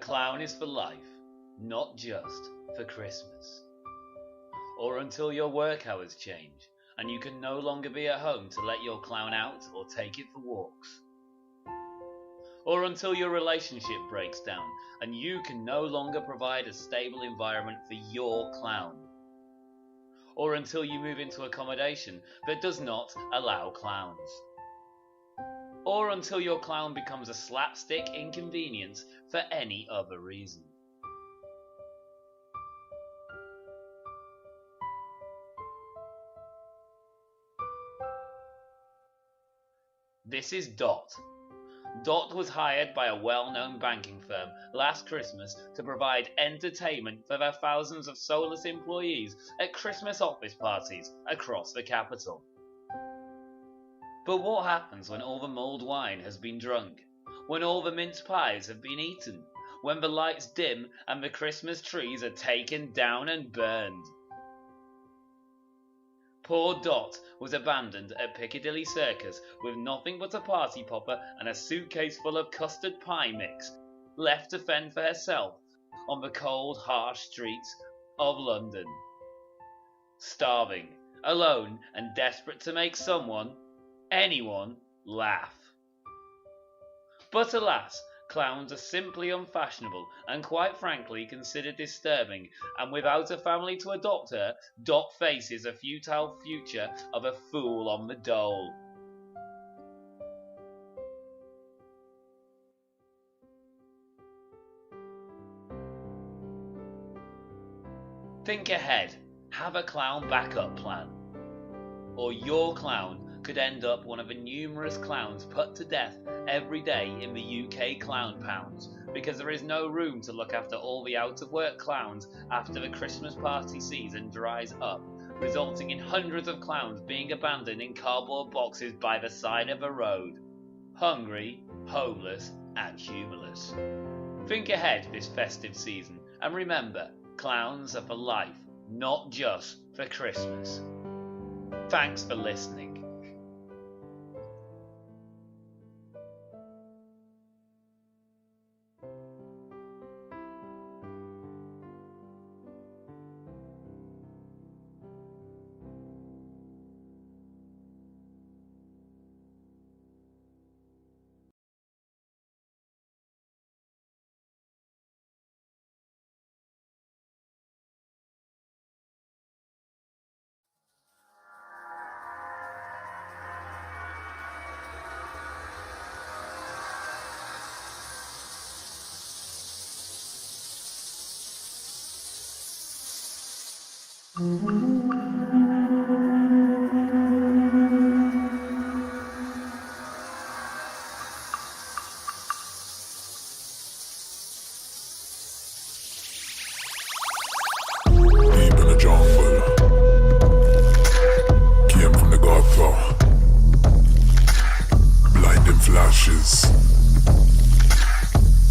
clown is for life, not just for Christmas. Or until your work hours change and you can no longer be at home to let your clown out or take it for walks. Or until your relationship breaks down and you can no longer provide a stable environment for your clown. Or until you move into accommodation that does not allow clowns. Or until your clown becomes a slapstick inconvenience for any other reason. This is Dot. Dot was hired by a well-known banking firm last Christmas to provide entertainment for their thousands of soulless employees at Christmas office parties across the capital. But what happens when all the mulled wine has been drunk? When all the mince pies have been eaten? When the lights dim and the Christmas trees are taken down and burned? Poor Dot was abandoned at Piccadilly Circus with nothing but a party popper and a suitcase full of custard pie mix, left to fend for herself on the cold, harsh streets of London. Starving, alone, and desperate to make someone, anyone, laugh. But alas, clowns are simply unfashionable and quite frankly considered disturbing, and without a family to adopt her, Dot faces a futile future of a fool on the dole. Think ahead, have a clown backup plan. Or your clown could end up one of the numerous clowns put to death every day in the UK clown pounds, because there is no room to look after all the out-of-work clowns after the Christmas party season dries up, resulting in hundreds of clowns being abandoned in cardboard boxes by the side of a road. Hungry, homeless, and humorless. Think ahead this festive season, and remember, clowns are for life, not just for Christmas. Thanks for listening.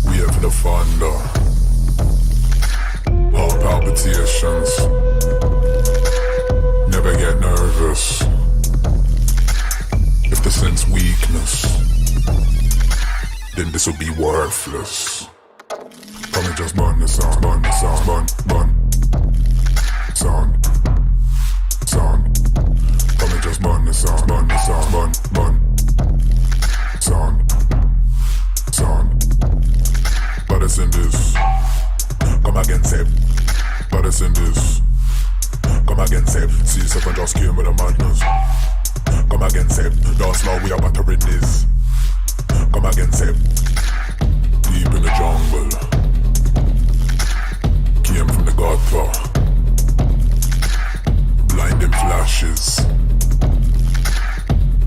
We have the thunder, heart palpitations. Never get nervous. If the sense weakness, then this will be worthless. Come and just burn the sound, burn the sound, burn sound. Come and just burn the sound, burn the sound, burn sound. But it's in this. Come again, Seb. But it's in this. Come again, Seb. See yourself and just came with the madness. Come again, Seb. Dance now, we are battering this. Come again, Seb. Deep in the jungle. Came from the gutter. Blinding flashes.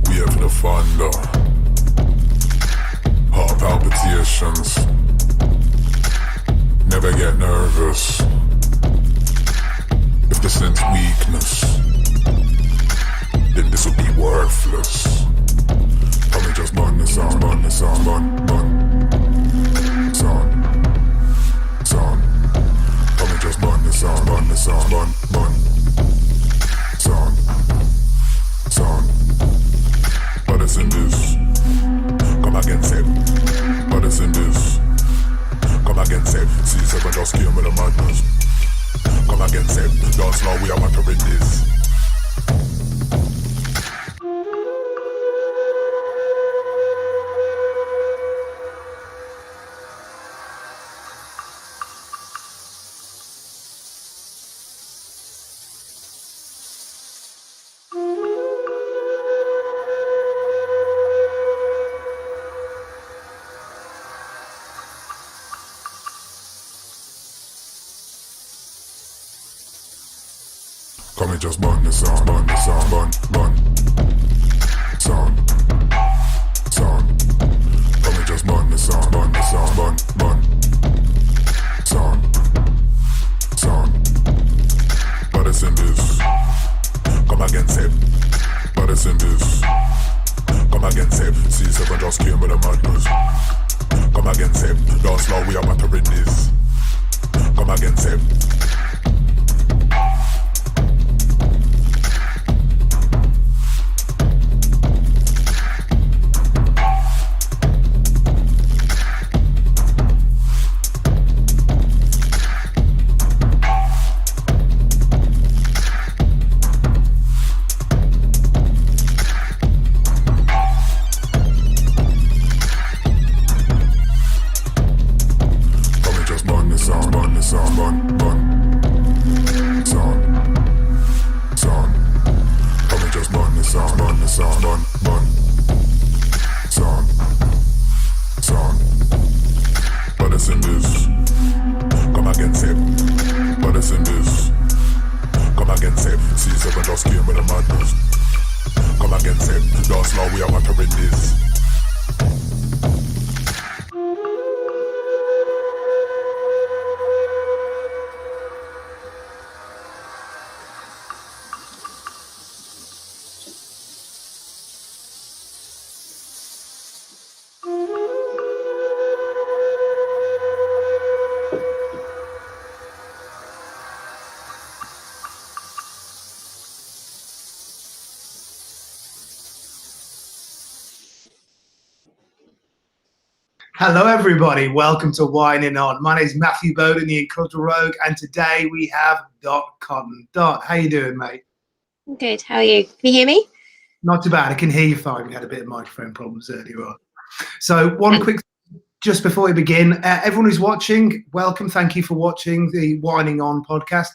We have the thunder. Heart palpitations. Never get nervous. If the sense weakness, then this will be worthless. Come and just burn the sound, burn the sound, burn sound. Come and just burn the sound, burn the sound, burn sound. But it's in this. Come again, Seb. But it's in this. Come again, Seb. just came with the madness. Come again, say, dance now, we are mattering this. Come and just burn the sound, burn the sound, burn sound. Come and just burn the sound, burn the sound, burn sound. But it's in this. Come again, say. But it's in this. Come again, say. C7 just came with the madness. Come again, say. Dance now, we are mattering this. Come again, say. Hello everybody, welcome to Whining On. My name is Matthew Bowden, the Untitled Rogue, and today we have Dot Cotton. Dot, how you doing, mate? I'm good, how are you? Can you hear me? Not too bad, I can hear you fine. We had a bit of microphone problems earlier on. So one quick, just before we begin, everyone who's watching, welcome, thank you for watching the Whining On podcast.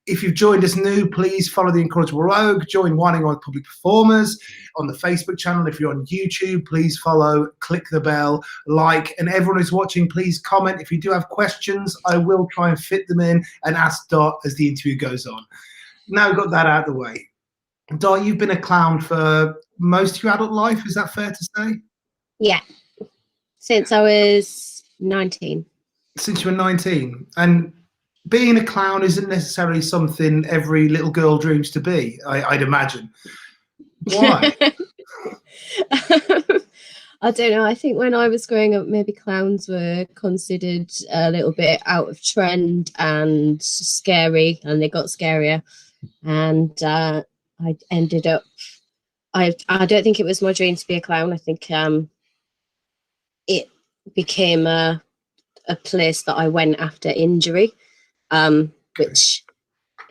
If you've joined us new, please follow the Incorrigible Rogue, join Whining On Public Performers on the Facebook channel. If you're on YouTube, please follow, click the bell, like, and everyone who's watching, please comment. If you do have questions, I will try and fit them in and ask Dot as the interview goes on. Now we've got that out of the way. Dot, you've been a clown for most of your adult life, is that fair to say? Yeah, since I was 19. Since you were 19? And being a clown isn't necessarily something every little girl dreams to be, I'd imagine. Why? I don't know. I think when I was growing up, maybe clowns were considered a little bit out of trend and scary, and they got scarier. And I ended up, I don't think it was my dream to be a clown. I think it became a place that I went after injury. Which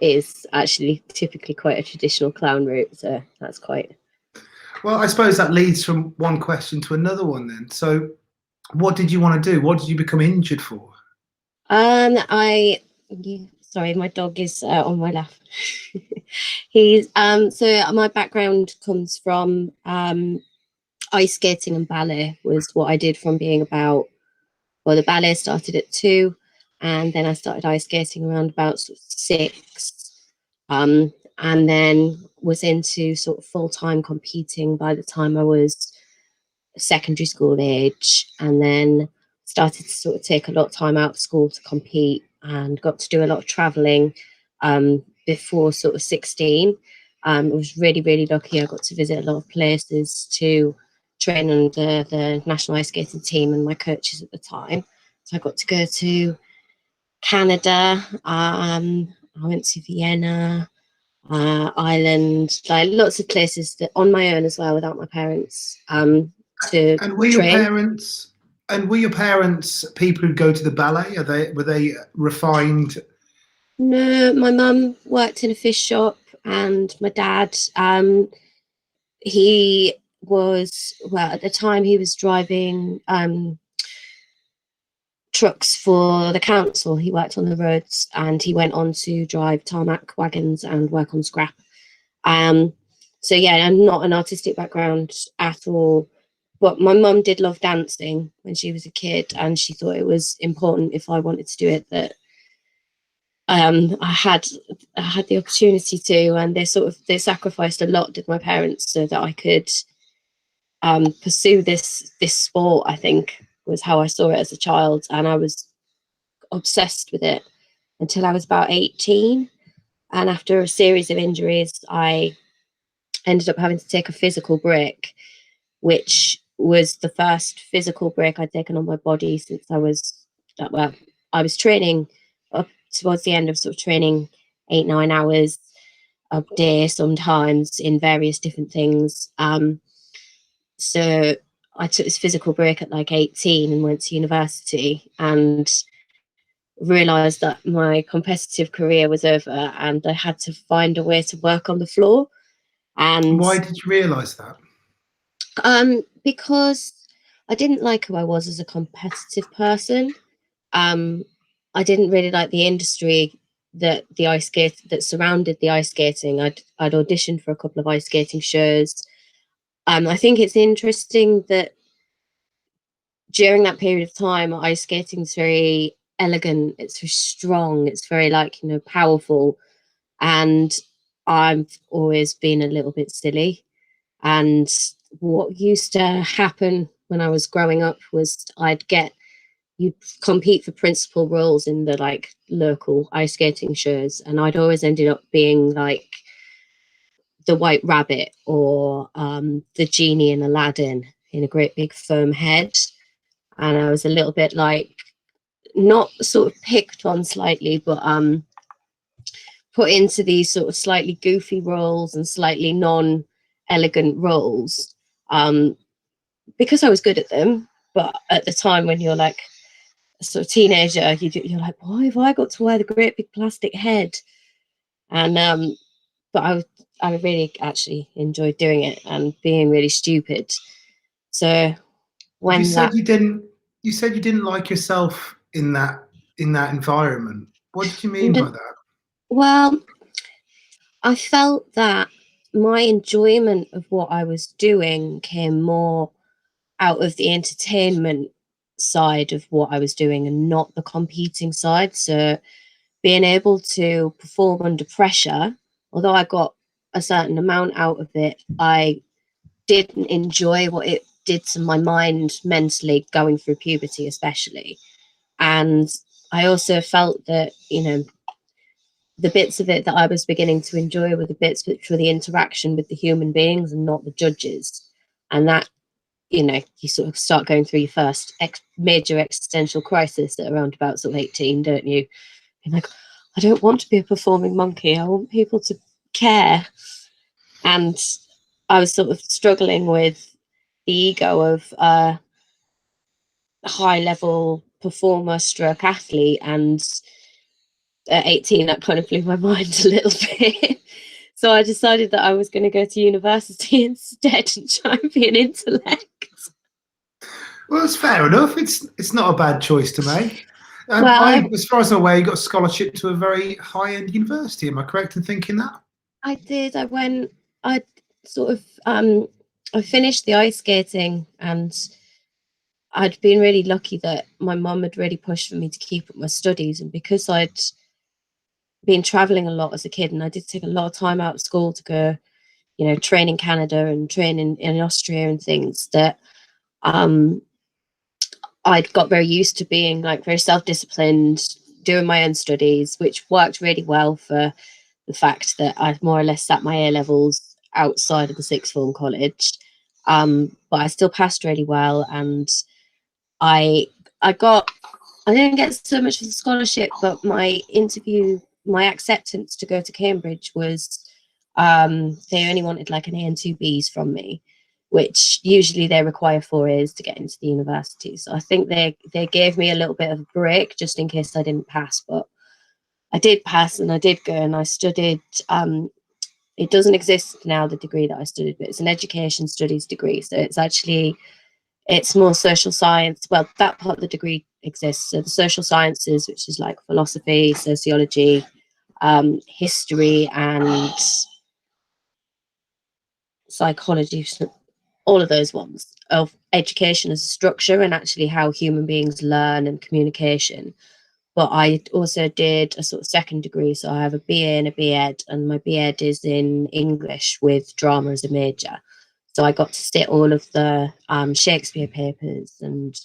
is actually typically quite a traditional clown route, so that's quite... Well, I suppose that leads from one question to another one then. So what did you want to do? What did you become injured for? Sorry, my dog is on my left. He's so my background comes from ice skating and ballet was what I did from being about, well, the ballet started at 2. And then I started ice skating around about sort of 6, and then was into sort of full-time competing by the time I was secondary school age, and then started to sort of take a lot of time out of school to compete and got to do a lot of traveling before sort of 16. I was really, really lucky. I got to visit a lot of places to train under the national ice skating team and my coaches at the time. So I got to go to Canada, I went to Vienna, Ireland, like lots of places that on my own as well, without my parents. And were your train. parents And were your parents people who go to the ballet? Were they refined? No, my mum worked in a fish shop, and my dad, he was, well, at the time he was driving trucks for the council. He worked on the roads, and he went on to drive tarmac wagons and work on scrap. So yeah, I'm not an artistic background at all, but my mum did love dancing when she was a kid, and she thought it was important, if I wanted to do it, that I had the opportunity to, and they sacrificed a lot, did my parents, so that I could pursue this sport. I think was how I saw it as a child, and I was obsessed with it until I was about 18. And after a series of injuries, I ended up having to take a physical break, which was the first physical break I'd taken on my body since I was training up towards the end of sort of training 8-9 hours a day, sometimes in various different things. So I took this physical break at like 18 and went to university, and realized that my competitive career was over and I had to find a way to work on the floor. And why did you realize that? Because I didn't like who I was as a competitive person. I didn't really like the industry that surrounded the ice skating. I'd auditioned for a couple of ice skating shows. I think it's interesting that during that period of time, ice skating is very elegant, it's very strong, it's very powerful, and I've always been a little bit silly. And what used to happen when I was growing up was you'd compete for principal roles in the local ice skating shows, and I'd always ended up being like the White Rabbit or the genie in Aladdin in a great big firm head. And I was a little bit not sort of picked on slightly, but put into these sort of slightly goofy roles and slightly non-elegant roles because I was good at them. But at the time, when you're like a sort of teenager, you're like, why have I got to wear the great big plastic head? And but I really actually enjoyed doing it and being really stupid. So when you said you didn't like yourself in that environment. What did you mean by that? Well, I felt that my enjoyment of what I was doing came more out of the entertainment side of what I was doing and not the competing side. So being able to perform under pressure, although I got a certain amount out of it, I didn't enjoy what it did to my mind mentally going through puberty, especially. And I also felt that, the bits of it that I was beginning to enjoy were the bits which were the interaction with the human beings and not the judges. And that, you sort of start going through your first major existential crisis at around about sort of 18, don't you? You're like, I don't want to be a performing monkey. I want people to care. And I was sort of struggling with the ego of a high-level performer stroke athlete, and at 18 that kind of blew my mind a little bit. So I decided that I was going to go to university instead and try and be an intellect. Well, it's fair enough. It's not a bad choice to make. As far as I'm aware, you got a scholarship to a very high-end university. Am I correct in thinking that? I did. I finished the ice skating, and I'd been really lucky that my mum had really pushed for me to keep up my studies. And because I'd been traveling a lot as a kid, and I did take a lot of time out of school to go, train in Canada and train in Austria and things, that I'd got very used to being very self-disciplined, doing my own studies, which worked really well for the fact that I'd more or less sat my A-levels outside of the sixth form college. But I still passed really well, and I didn't get so much of the scholarship, but my acceptance to go to Cambridge was, they only wanted an A and 2 Bs from me, which usually they require 4 years to get into the university. So I think they gave me a little bit of a break just in case I didn't pass, but I did pass and I did go and I studied, it doesn't exist now, the degree that I studied, but it's an education studies degree. So it's more social science. Well, that part of the degree exists. So the social sciences, which is like philosophy, sociology, history and psychology, all of those ones, of education as a structure and actually how human beings learn and communication. But I also did a sort of second degree. So I have a BA and a BEd, and my BEd is in English with drama as a major. So I got to sit all of the Shakespeare papers and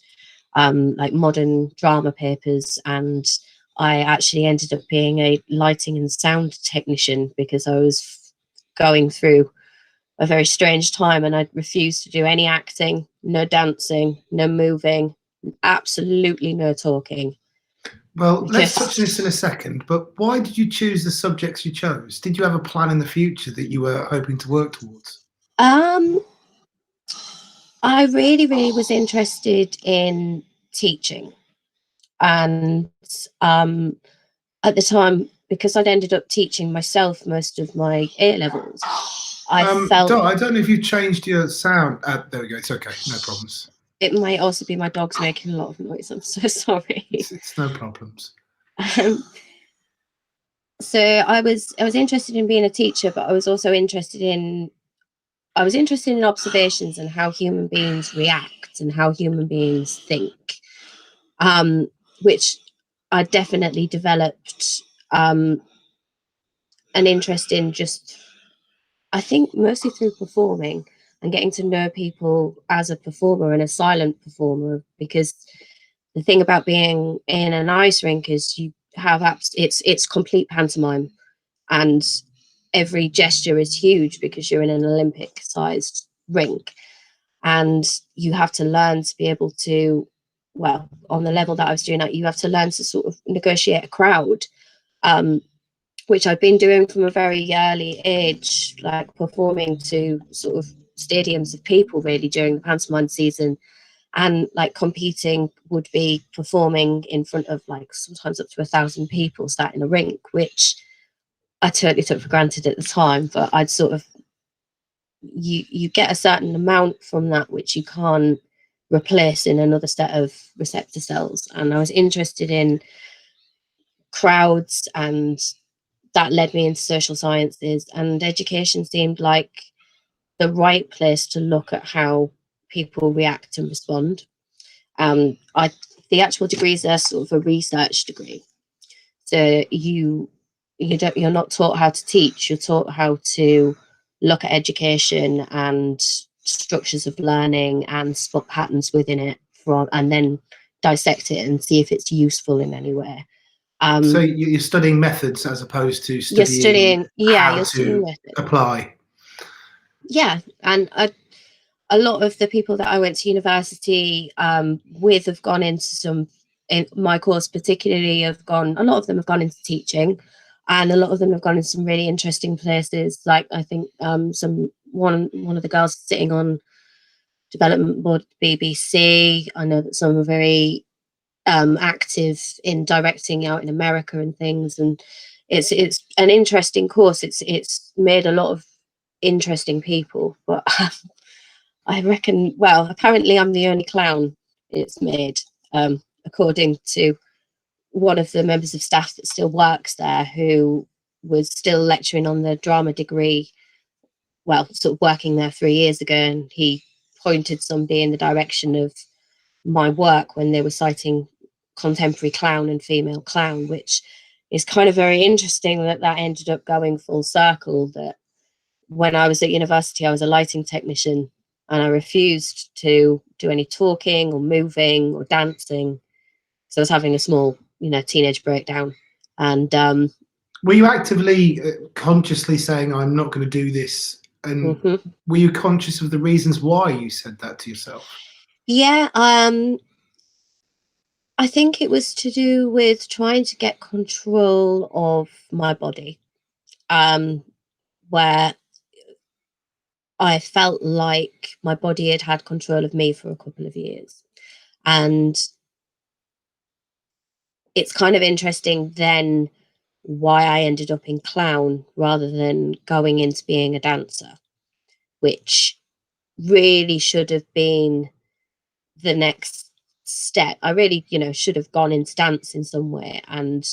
like modern drama papers. And I actually ended up being a lighting and sound technician because I was going through a very strange time and I refused to do any acting, no dancing, no moving, absolutely no talking. Well, let's touch on this in a second, but why did you choose the subjects you chose? Did you have a plan in the future that you were hoping to work towards? I really, really was interested in teaching. And at the time, because I'd ended up teaching myself most of my A-levels, I felt... I don't know if you've changed your sound. There we go. It's okay. No problems. It might also be my dog's making a lot of noise. I'm so sorry. It's no problems. So I was interested in being a teacher, but I was also interested in observations and how human beings react and how human beings think, which I definitely developed an interest in, just I think mostly through performing and getting to know people as a performer and a silent performer, because the thing about being in an ice rink is you have it's complete pantomime, and every gesture is huge because you're in an Olympic sized rink, and you have to learn to be able to, well, on the level that I was doing that, you have to learn to sort of negotiate a crowd, which I've been doing from a very early age, like performing to sort of stadiums of people really during the pantomime season. And like competing would be performing in front of like sometimes up to 1,000 people sat in a rink, which I totally took for granted at the time. But I'd sort of, you get a certain amount from that which you can't replace in another set of receptor cells. And I was interested in crowds, and that led me into social sciences, and education seemed like the right place to look at how people react and respond. The actual degrees are sort of a research degree, so you're not taught how to teach, you're taught how to look at education and structures of learning and spot patterns within it, and then dissect it and see if it's useful in any way. So you're studying methods as opposed to studying how to apply. Yeah, and a lot of the people that I went to university with have gone into in my course particularly, a lot of them have gone into teaching, and a lot of them have gone in some really interesting places. Like I think one of the girls sitting on development board at the BBC. I know that some are very active in directing out in America and things, and it's an interesting course. It's made a lot of interesting people, but I reckon, well, apparently I'm the only clown it's made, according to one of the members of staff that still works there, who was still lecturing on the drama degree, well, sort of working there 3 years ago, and he pointed somebody in the direction of my work when they were citing contemporary clown and female clown, which is kind of very interesting that ended up going full circle. That when I was at university, I was a lighting technician, and I refused to do any talking or moving or dancing, so I was having a small, teenage breakdown. And were you actively, consciously saying, "I'm not going to do this"? And were you conscious of the reasons why you said that to yourself? Yeah, I think it was to do with trying to get control of my body, where I felt like my body had control of me for a couple of years. And it's kind of interesting then why I ended up in clown rather than going into being a dancer, which really should have been the next step. I really, should have gone into dancing somewhere. And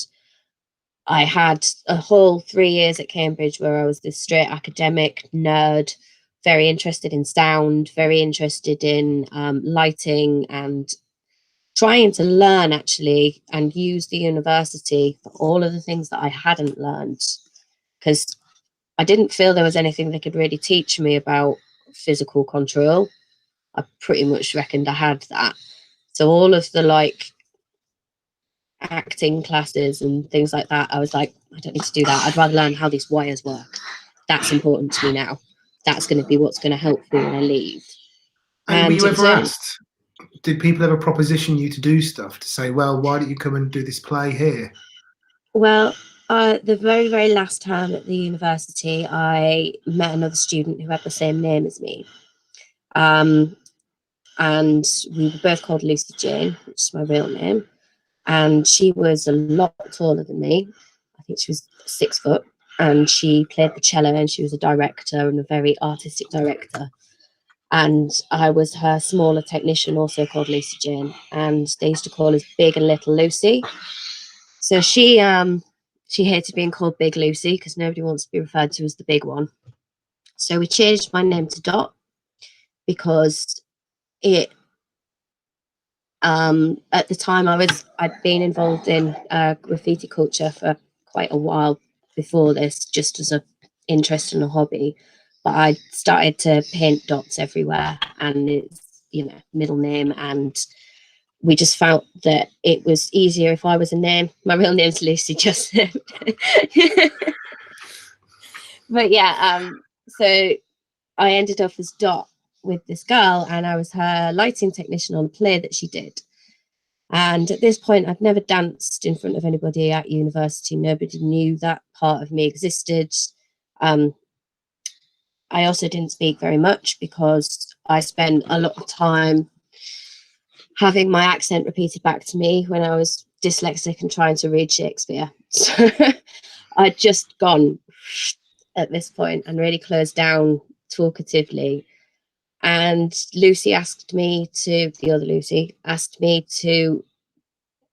I had a whole 3 years at Cambridge where I was this straight academic nerd, very interested in sound, very interested in lighting, and trying to learn actually and use the university for all of the things that I hadn't learned, because I didn't feel there was anything they could really teach me about physical control. I pretty much reckoned I had that. So all of the like acting classes and things like that, I was like, I don't need to do that. I'd rather learn how these wires work. That's important to me now. That's going to be what's going to help me when I leave. And were you ever asked? Did people ever proposition you to do stuff, to say, well, why don't you come and do this play here? Well, the very, very last time at the university, I met another student who had the same name as me. And we were both called Lucy Jane, which is my real name. And she was a lot taller than me. I think she was 6 foot. And she played the cello, and she was a director and a very artistic director. And I was her smaller technician, also called Lucy Jane. And they used to call us Big and Little Lucy. So she hated being called Big Lucy because nobody wants to be referred to as the big one. So we changed my name to Dot because it at the time I'd been involved in graffiti culture for quite a while before this, just as an interest and a hobby. But I started to paint dots everywhere, and it's middle name, and we just felt that it was easier if I was a name. My real name's Lucy, just but yeah, so I ended up as Dot with this girl, and I was her lighting technician on a play that she did. And at this point, I'd never danced in front of anybody at university. Nobody knew that part of me existed. I also didn't speak very much because I spent a lot of time having my accent repeated back to me when I was dyslexic and trying to read Shakespeare. So I'd just gone at this point and really closed down talkatively. And the other Lucy asked me to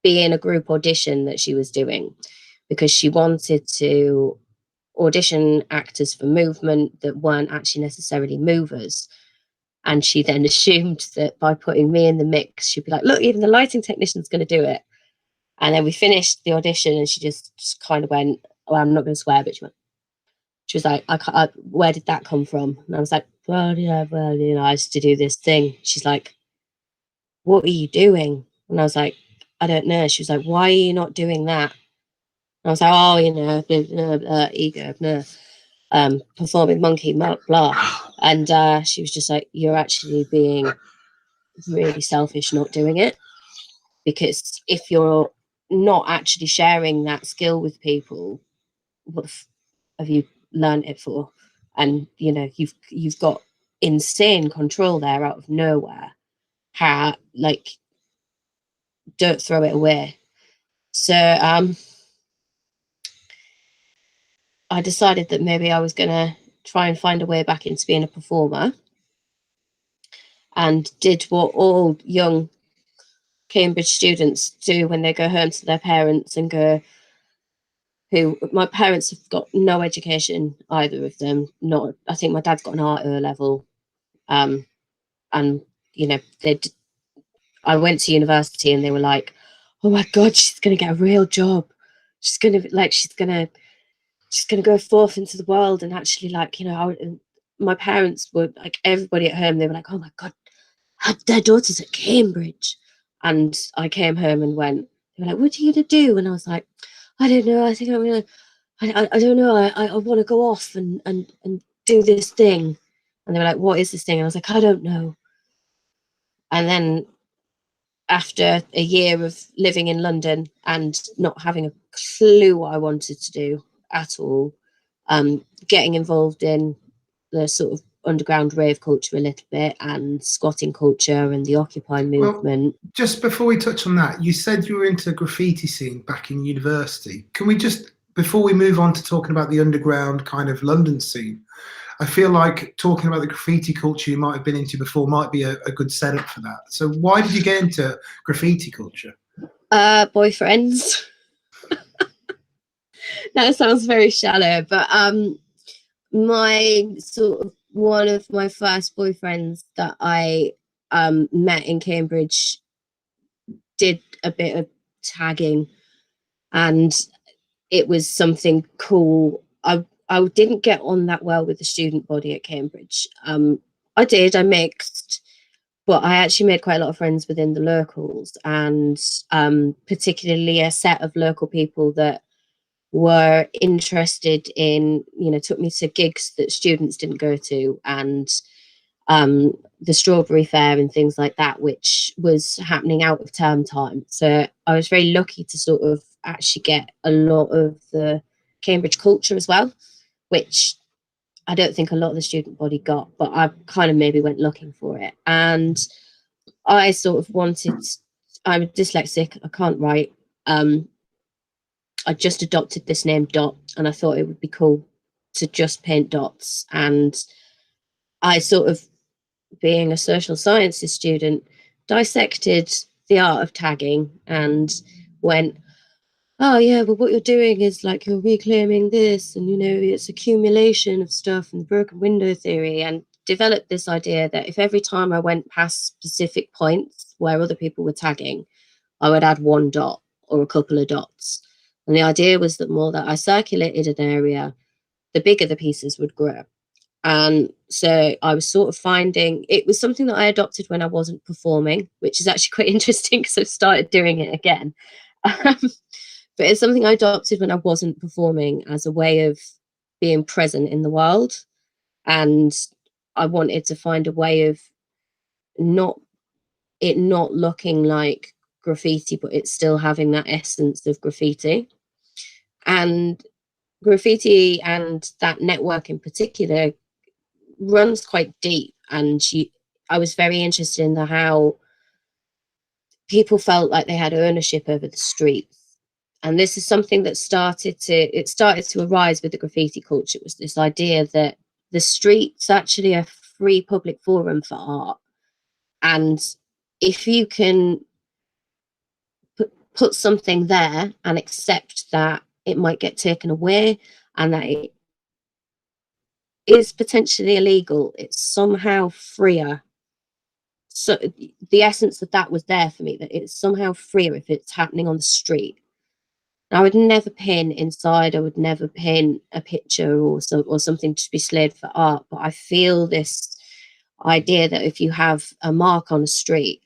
be in a group audition that she was doing, because she wanted to audition actors for movement that weren't actually necessarily movers. And she then assumed that by putting me in the mix, she'd be like, look, even the lighting technician's going to do it. And then we finished the audition, and she just kind of went, well, I'm not going to swear, but she was like, where did that come from? And I was like, well, I used to do this thing. She's like, what are you doing? And I was like, I don't know. She was like, why are you not doing that? And I was like, oh, ego, performing monkey, blah. And she was just like, you're actually being really selfish not doing it. Because if you're not actually sharing that skill with people, what have you learned it for? And you've got insane control there out of nowhere. Don't throw it away. So I decided that maybe I was going to try and find a way back into being a performer, and did what all young Cambridge students do when they go home to their parents and go, my parents have got no education, either of them. I think my dad's got an art level. And I went to university and they were like, oh my God, she's going to get a real job. She's going to go forth into the world. And actually, my parents were like, everybody at home, they were like, oh my God, their daughter's at Cambridge. And I came home and went, they were like, what are you going to do? And I was like, I don't know. I think I'm going to, I don't know. I want to go off and do this thing. And they were like, what is this thing? And I was like, I don't know. And then after a year of living in London and not having a clue what I wanted to do at all, getting involved in the sort of underground rave culture a little bit, and squatting culture and the Occupy movement. Well, just before we touch on that, you said you were into the graffiti scene back in university. Can we just, before we move on to talking about the underground kind of London scene, I feel like talking about the graffiti culture you might have been into before might be a good setup for that. So why did you get into graffiti culture? Boyfriends. That sounds very shallow, but my sort of one of my first boyfriends that I met in Cambridge did a bit of tagging, and it was something cool. I didn't get on that well with the student body at Cambridge. I mixed, but I actually made quite a lot of friends within the locals, and particularly a set of local people that were interested in, took me to gigs that students didn't go to, and the Strawberry Fair and things like that, which was happening out of term time. So I was very lucky to sort of actually get a lot of the Cambridge culture as well, which I don't think a lot of the student body got, but I kind of maybe went looking for it. And I sort of I'm dyslexic, I can't write. I just adopted this name Dot, and I thought it would be cool to just paint dots. And I sort of, being a social sciences student, dissected the art of tagging and went, oh yeah, well what you're doing is like you're reclaiming this, and it's accumulation of stuff and the broken window theory, and developed this idea that if every time I went past specific points where other people were tagging, I would add one dot or a couple of dots. And the idea was that more that I circulated an area, the bigger the pieces would grow. And so I was sort of finding, it was something that I adopted when I wasn't performing, which is actually quite interesting because I've started doing it again. But it's something I adopted when I wasn't performing as a way of being present in the world. And I wanted to find a way of not looking like graffiti, but it's still having that essence of graffiti. And graffiti, and that network in particular, runs quite deep. And I was very interested in how people felt like they had ownership over the streets. And this is something that started to arise with the graffiti culture. It was this idea that the street's actually a free public forum for art. And if you can put something there and accept that it might get taken away and that it is potentially illegal, it's somehow freer. So the essence of that was there for me, that it's somehow freer if it's happening on the street. I would never pin inside, I would never pin a picture or something to be slayed for art, but I feel this idea that if you have a mark on a street,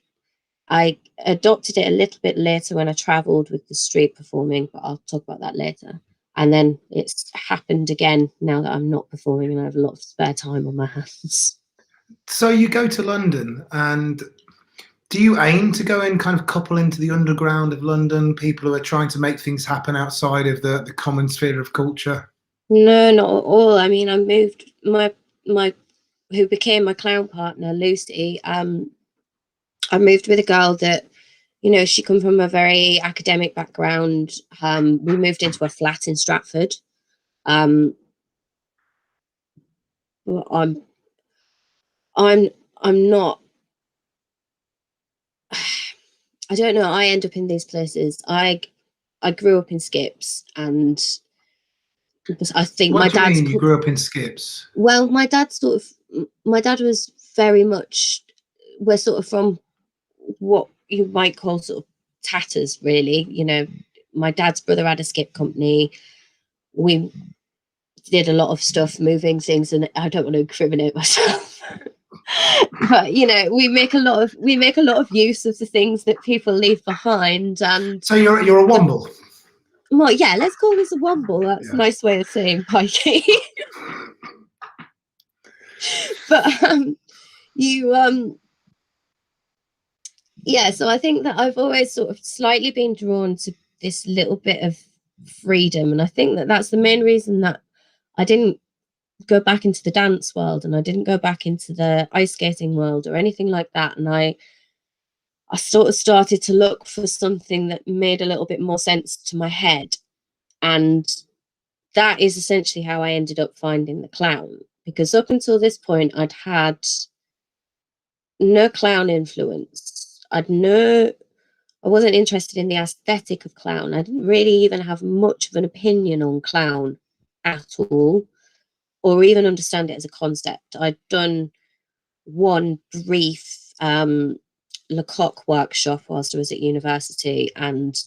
I adopted it a little bit later when I travelled with the street performing, but I'll talk about that later. And then it's happened again now that I'm not performing and I have a lot of spare time on my hands. So you go to London, and do you aim to go and kind of couple into the underground of London, people who are trying to make things happen outside of the common sphere of culture? No, not at all. I mean, I moved my who became my clown partner, Lucy. I moved with a girl that, she come from a very academic background. We moved into a flat in Stratford. I'm not. I don't know. I end up in these places. I grew up in Skips, and I think What my do you dad's. mean you grew up in Skips? Well, my dad was very much. We're sort of from what you might call sort of tatters, really. My dad's brother had a skip company. We did a lot of stuff, moving things, and I don't want to incriminate myself. But we make a lot of use of the things that people leave behind. And so you're a womble. Well, yeah, let's call this a womble. That's a nice way of saying pikey. But so I think that I've always sort of slightly been drawn to this little bit of freedom, and I think that that's the main reason that I didn't go back into the dance world, and I didn't go back into the ice skating world or anything like that. And I sort of started to look for something that made a little bit more sense to my head. And that is essentially how I ended up finding the clown, because up until this point, I'd had no clown influence. I wasn't interested in the aesthetic of clown. I didn't really even have much of an opinion on clown at all, or even understand it as a concept. I'd done one brief Lecoq workshop whilst I was at university and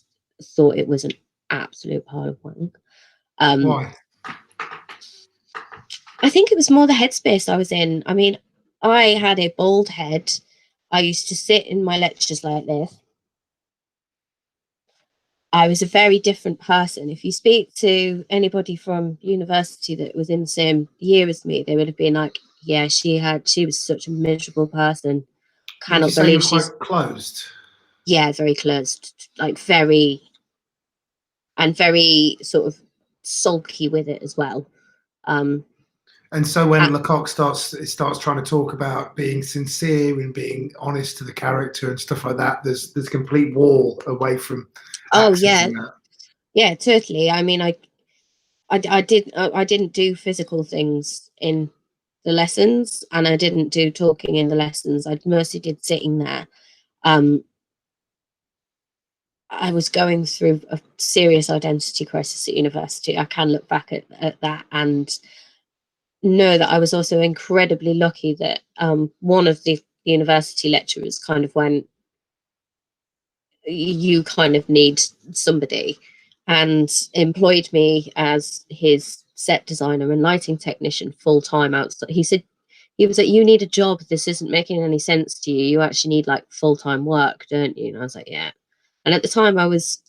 thought it was an absolute pile of wank. Why? I think it was more the headspace I was in. I mean, I had a bald head. I used to sit in my lectures like this. I was a very different person. If you speak to anybody from university that was in the same year as me, they would have been like, yeah, she was such a miserable person. Cannot believe she's quite closed. Yeah, very closed, like very sort of sulky with it as well. And so when Lecoq starts trying to talk about being sincere and being honest to the character and stuff like that, there's a complete wall away from. Oh yeah, yeah, totally. I mean, I didn't do physical things in the lessons, and I didn't do talking in the lessons. I mostly did sitting there. I was going through a serious identity crisis at university. I can look back at that and know that I was also incredibly lucky that one of the university lecturers kind of went, you kind of need somebody, and employed me as his set designer and lighting technician full-time outside. He was like, you need a job. This isn't making any sense to you. You actually need like full-time work, don't you? And I was like, yeah. And at the time I was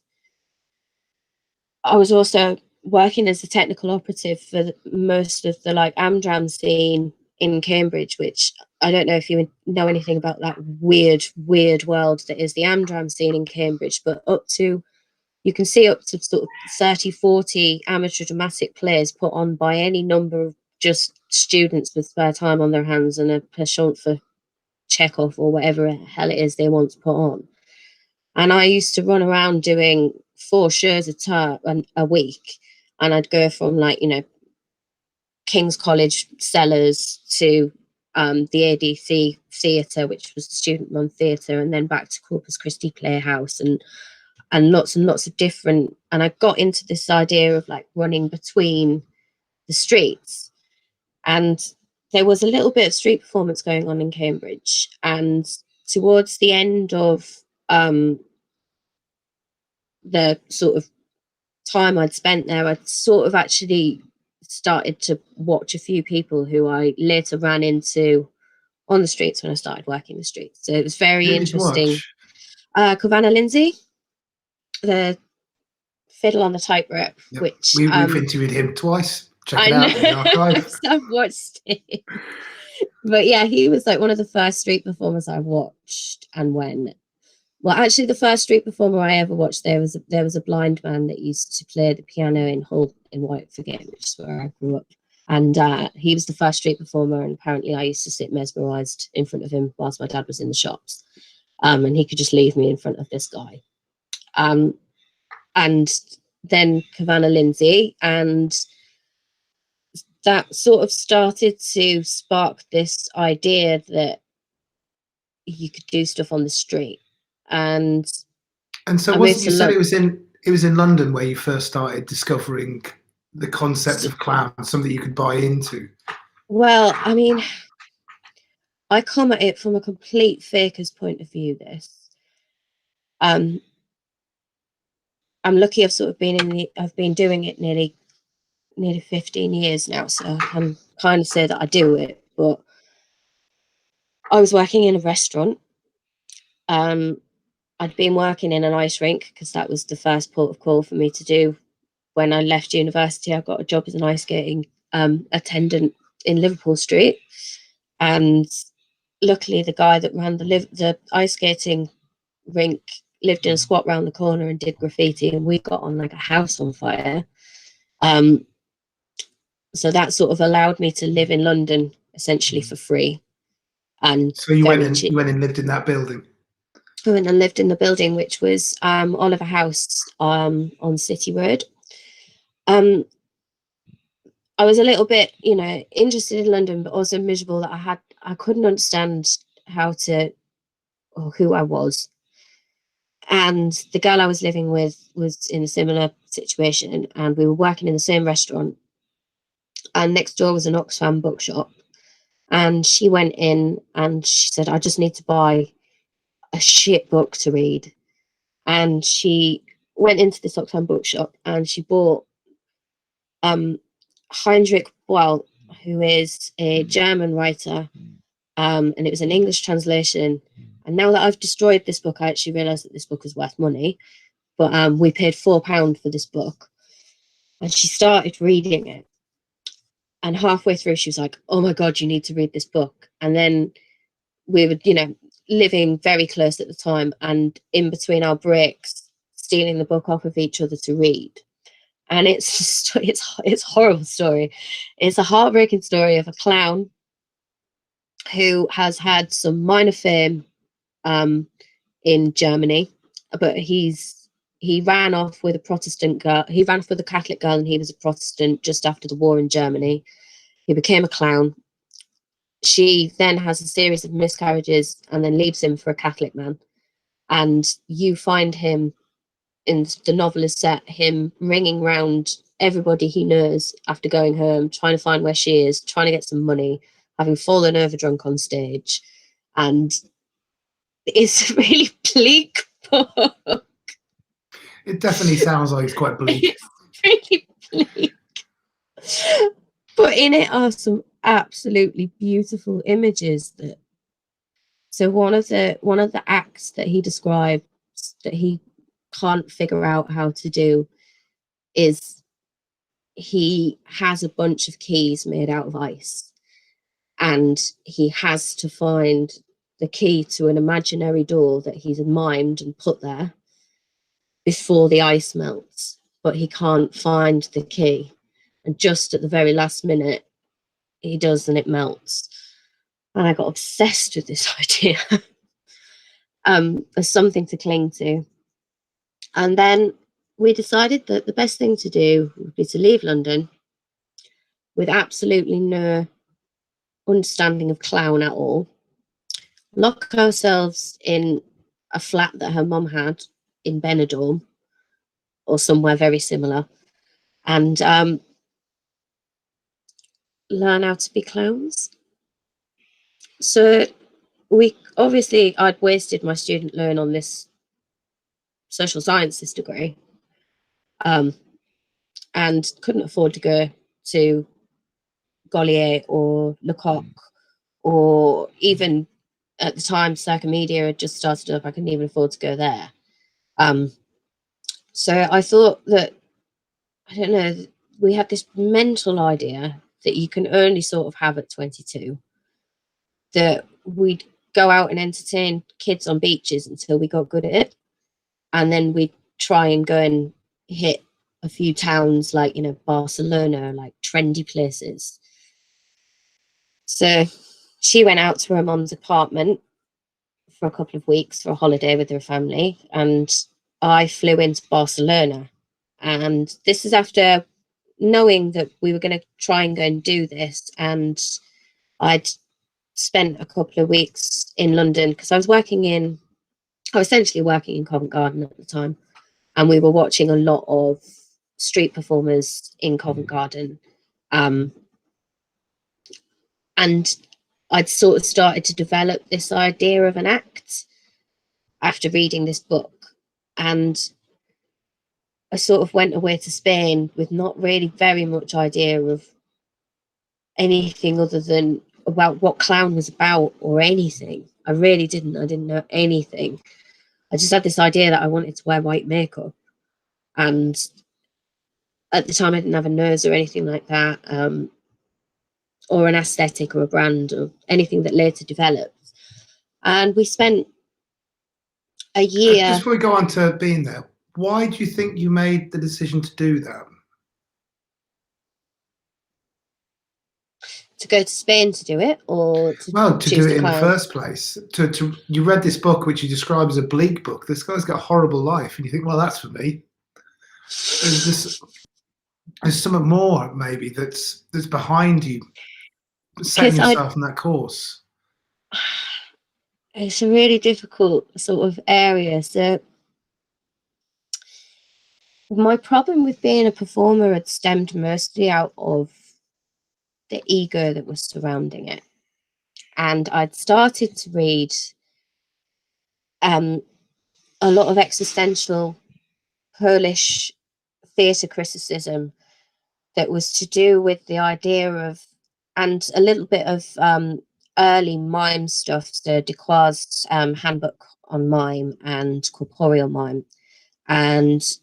also working as a technical operative for most of the like Amdram scene in Cambridge, which I don't know if you know anything about that weird world that is the Amdram scene in Cambridge, but you can see up to sort of 30, 40 amateur dramatic plays put on by any number of just students with spare time on their hands and a penchant for Chekhov or whatever the hell it is they want to put on. And I used to run around doing 4 shows a week, and I'd go from like, you know, King's College Cellars to the ADC Theatre, which was the student-run theatre, and then back to Corpus Christi Playhouse, and lots and lots of different. And I got into this idea of like running between the streets, and there was a little bit of street performance going on in Cambridge. And towards the end of the sort of time I'd spent there, I'd sort of actually started to watch a few people who I later ran into on the streets when I started working the streets. So it was very interesting. Cavana Lindsay, the fiddle on the tightrope, yep. which we've interviewed him twice. Check it out in the archive. I've watched it. But yeah, he was like one of the first street performers I watched. And well, actually, the first street performer I ever watched, there was a blind man that used to play the piano in Hull in Whitegate, which is where I grew up. And he was the first street performer, and apparently I used to sit mesmerised in front of him whilst my dad was in the shops. And he could just leave me in front of this guy. And then Cavana Lindsay, and that sort of started to spark this idea that you could do stuff on the street. And so wasn't you said it was in London where you first started discovering the concept of clown, something you could buy into? Well, I mean, I come at it from a complete faker's point of view. I'm lucky I've been doing it nearly 15 years now, so I can kind of say that I do it. But I was working in a restaurant. I'd been working in an ice rink because that was the first port of call for me to do. When I left university, I got a job as an ice skating attendant in Liverpool Street. And luckily, the guy that ran the ice skating rink lived in a squat round the corner and did graffiti, and we got on like a house on fire. So that sort of allowed me to live in London essentially for free. And so you went and lived in that building. I went and lived in the building, which was Oliver House on City Road. I was a little bit, interested in London, but also miserable that I couldn't understand who I was. And the girl I was living with was in a similar situation, and we were working in the same restaurant. And next door was an Oxfam bookshop. And she went in and she said, I just need to buy a shit book to read. And she went into this Oxfam bookshop and she bought Heinrich Boll, who is a German writer, and it was an English translation. And now that I've destroyed this book, I actually realised that this book is worth money. But we paid £4 for this book. And she started reading it. And halfway through, she was like, oh my God, you need to read this book. And then we were, living very close at the time. And in between our breaks, stealing the book off of each other to read. And it's a horrible story. It's a heartbreaking story of a clown who has had some minor fame in Germany, but he ran off with a Protestant girl. He ran off with a Catholic girl, and he was a Protestant just after the war in Germany. He became a clown. She then has a series of miscarriages and then leaves him for a Catholic man. And you find him, in the novel is set, him ringing round everybody he knows after going home, trying to find where she is, trying to get some money, having fallen over drunk on stage. And it's a really bleak book. It definitely sounds like it's quite bleak. It's really bleak. But in it are some absolutely beautiful images. So one of the acts that he describes that he can't figure out how to do is he has a bunch of keys made out of ice, and he has to find the key to an imaginary door that he's mimed and put there before the ice melts, but he can't find the key. And just at the very last minute, he does, and it melts. And I got obsessed with this idea as something to cling to. And then we decided that the best thing to do would be to leave London with absolutely no understanding of clown at all, lock ourselves in a flat that her mum had in Benidorm or somewhere very similar, and learn how to be clowns. So I'd wasted my student loan on this social sciences degree, and couldn't afford to go to Gaulier or Lecoq, or even at the time Circa Media had just started up. I couldn't even afford to go there. So I thought that, I don't know, we had this mental idea that you can only sort of have at 22, that we'd go out and entertain kids on beaches until we got good at it, and then we'd try and go and hit a few towns like, Barcelona, like trendy places. So she went out to her mum's apartment for a couple of weeks for a holiday with her family, and I flew into Barcelona. And this is after knowing that we were going to try and go and do this, and I'd spent a couple of weeks in London because I was essentially working in Covent Garden at the time, and we were watching a lot of street performers in Covent Garden, and I'd sort of started to develop this idea of an act after reading this book. And I sort of went away to Spain with not really very much idea of anything other than about what clown was about or anything. I didn't know anything. I just had this idea that I wanted to wear white makeup. And at the time I didn't have a nose or anything like that, or an aesthetic or a brand or anything that later developed. And we spent a year. Just before we go on to being there, why do you think you made the decision to do that? to go to Spain to do it, or to to choose do it to in the clown? first place? You read this book, which you describe as a bleak book. This guy's got a horrible life, and you think, well, that's for me. There's something more maybe that's behind you, setting yourself on that course. It's a really difficult sort of area. So my problem with being a performer had stemmed mostly out of the ego that was surrounding it. And I'd started to read a lot of existential Polish theatre criticism that was to do with the idea of, and a little bit of early mime stuff, so Decroix's handbook on mime and corporeal mime, and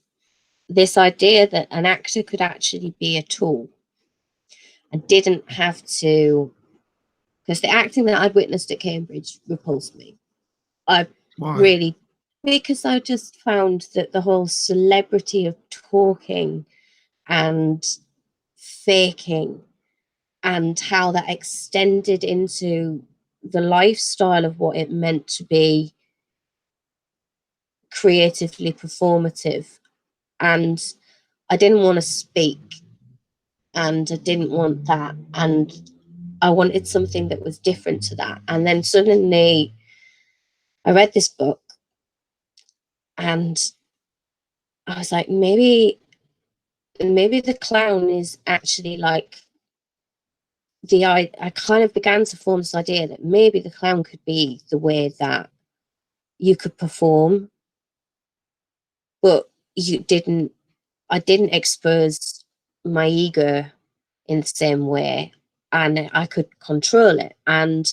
this idea that an actor could actually be a tool and didn't have to, because the acting that I'd witnessed at Cambridge repulsed me. Really, because I just found that the whole celebrity of talking and faking and how that extended into the lifestyle of what it meant to be creatively performative. And I didn't want to speak, and I didn't want that, and I wanted something that was different to that. And then suddenly I read this book and I was like, maybe the clown is actually like I kind of began to form this idea that maybe the clown could be the way that you could perform, but I didn't expose my ego in the same way, and I could control it. And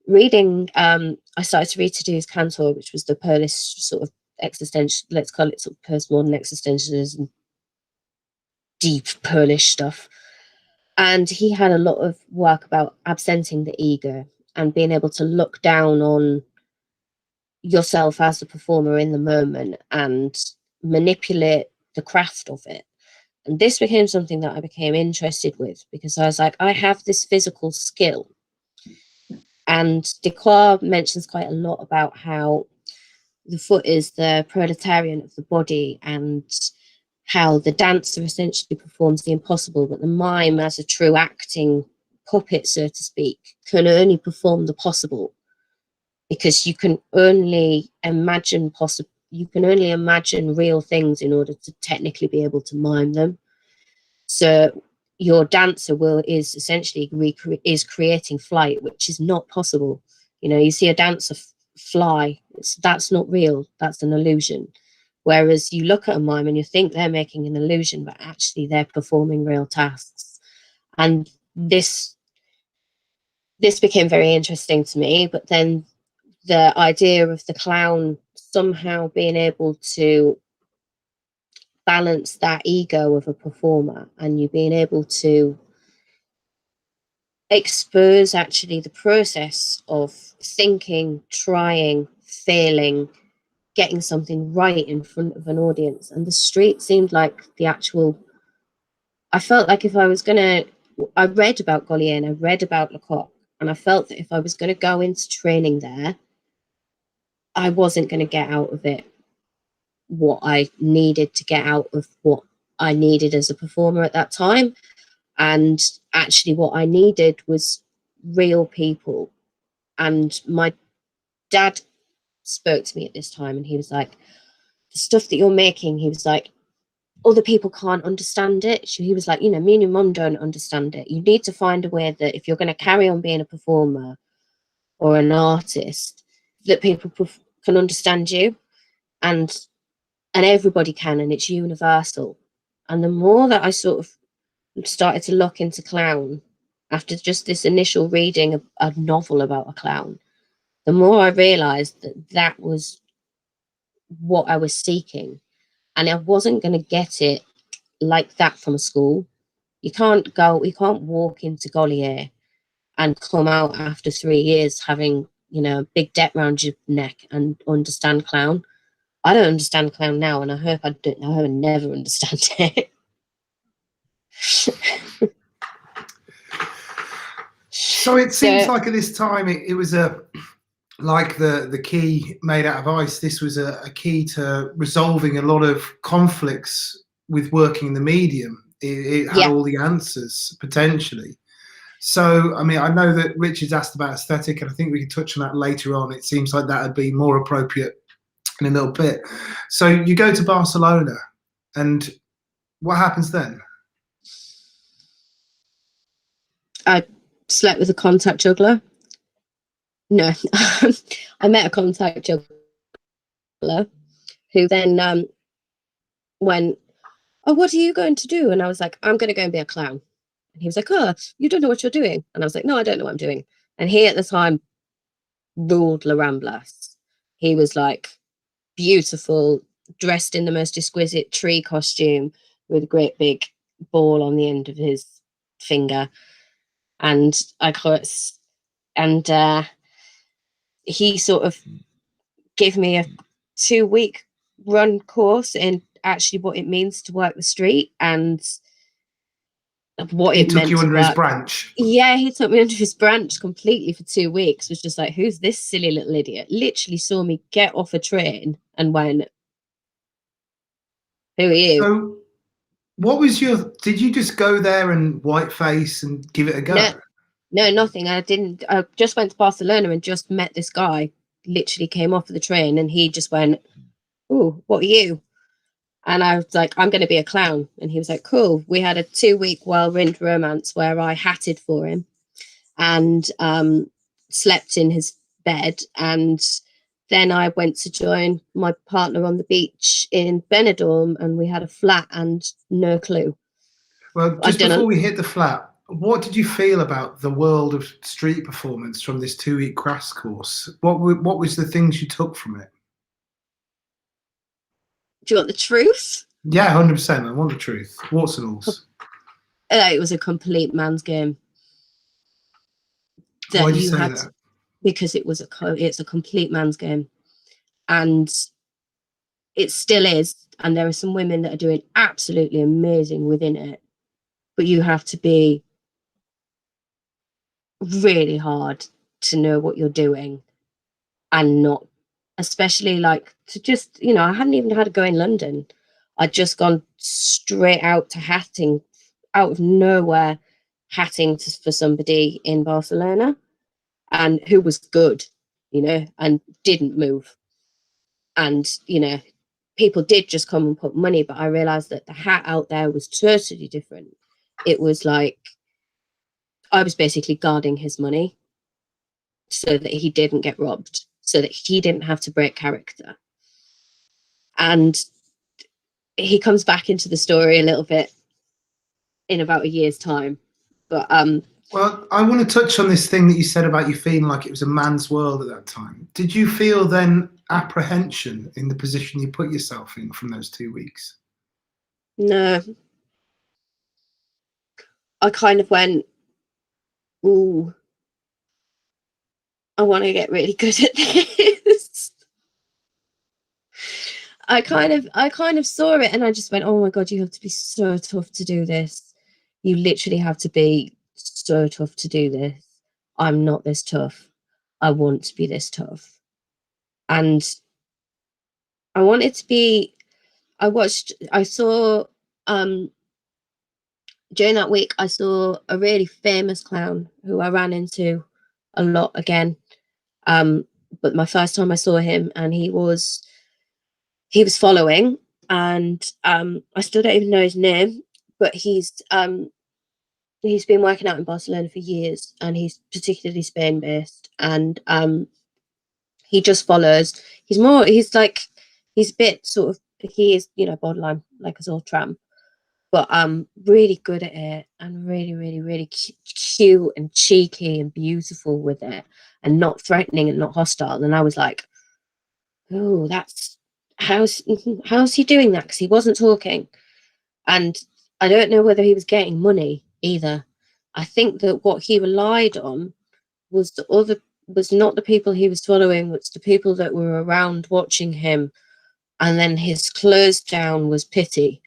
reading, I started to read Tadeusz Kantor, which was the Polish sort of existential, let's call it sort of postmodern existentialism, deep Polish stuff. And he had a lot of work about absenting the ego and being able to look down on yourself as a performer in the moment and manipulate the craft of it. And this became something that I became interested with, because I was like, I have this physical skill. And Decroix mentions quite a lot about how the foot is the proletarian of the body, and how the dancer essentially performs the impossible, but the mime, as a true acting puppet, so to speak, can only perform the possible, because you can only imagine real things in order to technically be able to mime them. So your dancer is essentially creating flight, which is not possible. You know, you see a dancer fly, that's not real, that's an illusion. Whereas you look at a mime and you think they're making an illusion, but actually they're performing real tasks. And this became very interesting to me. But then the idea of the clown somehow being able to balance that ego of a performer, and you being able to expose actually the process of thinking, trying, failing, getting something right in front of an audience. And the street seemed like I felt like if I was I read about Gaulier and I read about Lecoq, and I felt that if I was going to go into training there, I wasn't going to get out of it what I needed to get out of what I needed as a performer at that time. And actually what I needed was real people. And my dad spoke to me at this time, and he was like, the stuff that you're making, he was like, other people can't understand it. He was like, you know, me and your mum don't understand it. You need to find a way that if you're going to carry on being a performer or an artist, that people can understand you, and everybody can, and it's universal. And the more that I sort of started to look into clown after just this initial reading of a novel about a clown, the more I realized that was what I was seeking. And I wasn't going to get it like that from a school. You can't walk into Gaulier and come out after 3 years having, you know, a big debt around your neck and understand clown. I don't understand clown now, and I hope I never understand it. So it seems like at this time it was like the key made out of ice. This was a key to resolving a lot of conflicts with working in the medium. It had all the answers potentially. So, I mean, I know that Richard's asked about aesthetic, and I think we can touch on that later on. It seems like that would be more appropriate in a little bit. So you go to Barcelona, and what happens then? I slept with a contact juggler. No, I met a contact juggler who then went, "Oh, what are you going to do?" And I was like, "I'm going to go and be a clown." And he was like, "Oh, you don't know what you're doing." And I was like, "No, I don't know what I'm doing." And he at the time ruled La Ramblas. He was like beautiful, dressed in the most exquisite tree costume with a great big ball on the end of his finger. And he sort of gave me a 2-week run course in actually what it means to work the street and what it meant. He took you under his branch. Yeah, he took me under his branch completely for 2 weeks. Was just like, who's this silly little idiot? Literally saw me get off a train and went, "Who are you?" So what was did you just go there and white face and give it a go? No, nothing. I just went to Barcelona and just met this guy. Literally came off of the train and he just went, "Ooh, what are you?" And I was like, "I'm going to be a clown." And he was like, "Cool." We had a 2-week whirlwind romance where I hatted for him and slept in his bed. And then I went to join my partner on the beach in Benidorm, and we had a flat and no clue. Well, just before we hit the flat, what did you feel about the world of street performance from this 2-week crash course? What was the things you took from it? Do you want the truth? Yeah, 100%. I want the truth. Warts and alls. It was a complete man's game. Why do you say that? Because it's a complete man's game, and it still is. And there are some women that are doing absolutely amazing within it, but you have to be really hard to know what you're doing and not, especially like to just, I hadn't even had a go in London. I'd just gone straight out to hatting out of nowhere, for somebody in Barcelona, and who was good, and didn't move. And, people did just come and put money, but I realized that the hat out there was totally different. It was like, I was basically guarding his money so that he didn't get robbed, so that he didn't have to break character. And he comes back into the story a little bit in about a year's time. But well, I want to touch on this thing that you said about you feeling like it was a man's world at that time. Did you feel then apprehension in the position you put yourself in from those 2 weeks? No. I kind of went, "Ooh, I want to get really good at this." I kind of saw it and I just went, "Oh my God, you have to be so tough to do this. You literally have to be so tough to do this. I'm not this tough. I want to be this tough." And I wanted to be, I saw, during that week, I saw a really famous clown who I ran into a lot again. But my first time I saw him, and he was following, and I still don't even know his name, but he's been working out in Barcelona for years, and he's particularly Spain based, and he just follows. He's a bit sort of, he is, borderline like us all tramp, but really good at it, and really, really, really cute and cheeky and beautiful with it, and not threatening and not hostile. And I was like, "Oh, that's how's he doing that?" Because he wasn't talking, and I don't know whether he was getting money either. I think that what he relied on was not the people he was following, was the people that were around watching him. And then his close down was pity,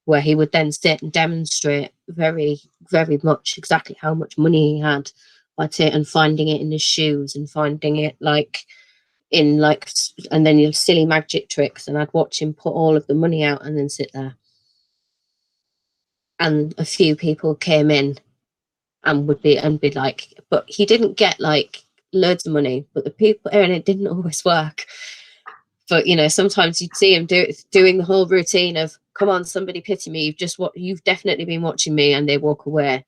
where he would then sit and demonstrate very, very much exactly how much money he had at it and finding it in his shoes and finding it like in like, and then your silly magic tricks, and I'd watch him put all of the money out and then sit there. And a few people came in and would be like, but he didn't get like loads of money, but the people, and it didn't always work. But you know, sometimes you'd see him doing the whole routine of, come on, somebody pity me, you've definitely been watching me, and they walk away.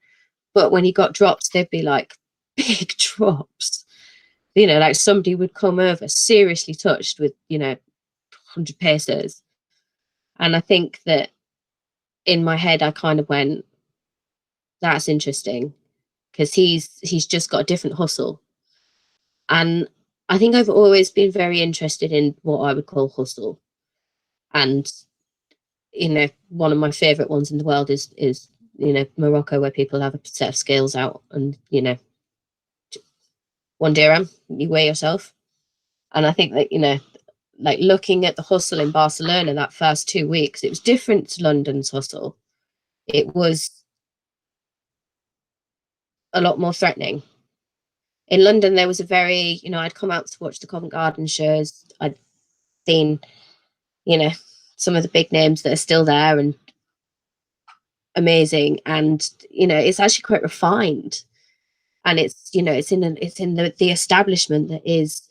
But when he got dropped, they'd be like big drops. You know, like somebody would come over seriously touched with, you know, 100 pesos. And I think that in my head, I kind of went, that's interesting, because he's just got a different hustle. And I think I've always been very interested in what I would call hustle. And, you know, one of my favorite ones in the world is, you know, Morocco, where people have a set of scales out and, you know, 1 dirham, you weigh yourself. And I think that, you know, like looking at the hustle in Barcelona that first 2 weeks, it was different to London's hustle. It was a lot more threatening. In London, there was a very, you know, I'd come out to watch the Covent Garden shows. I'd seen, you know, some of the big names that are still there and amazing. And, you know, it's actually quite refined. And it's, you know, it's in the establishment that is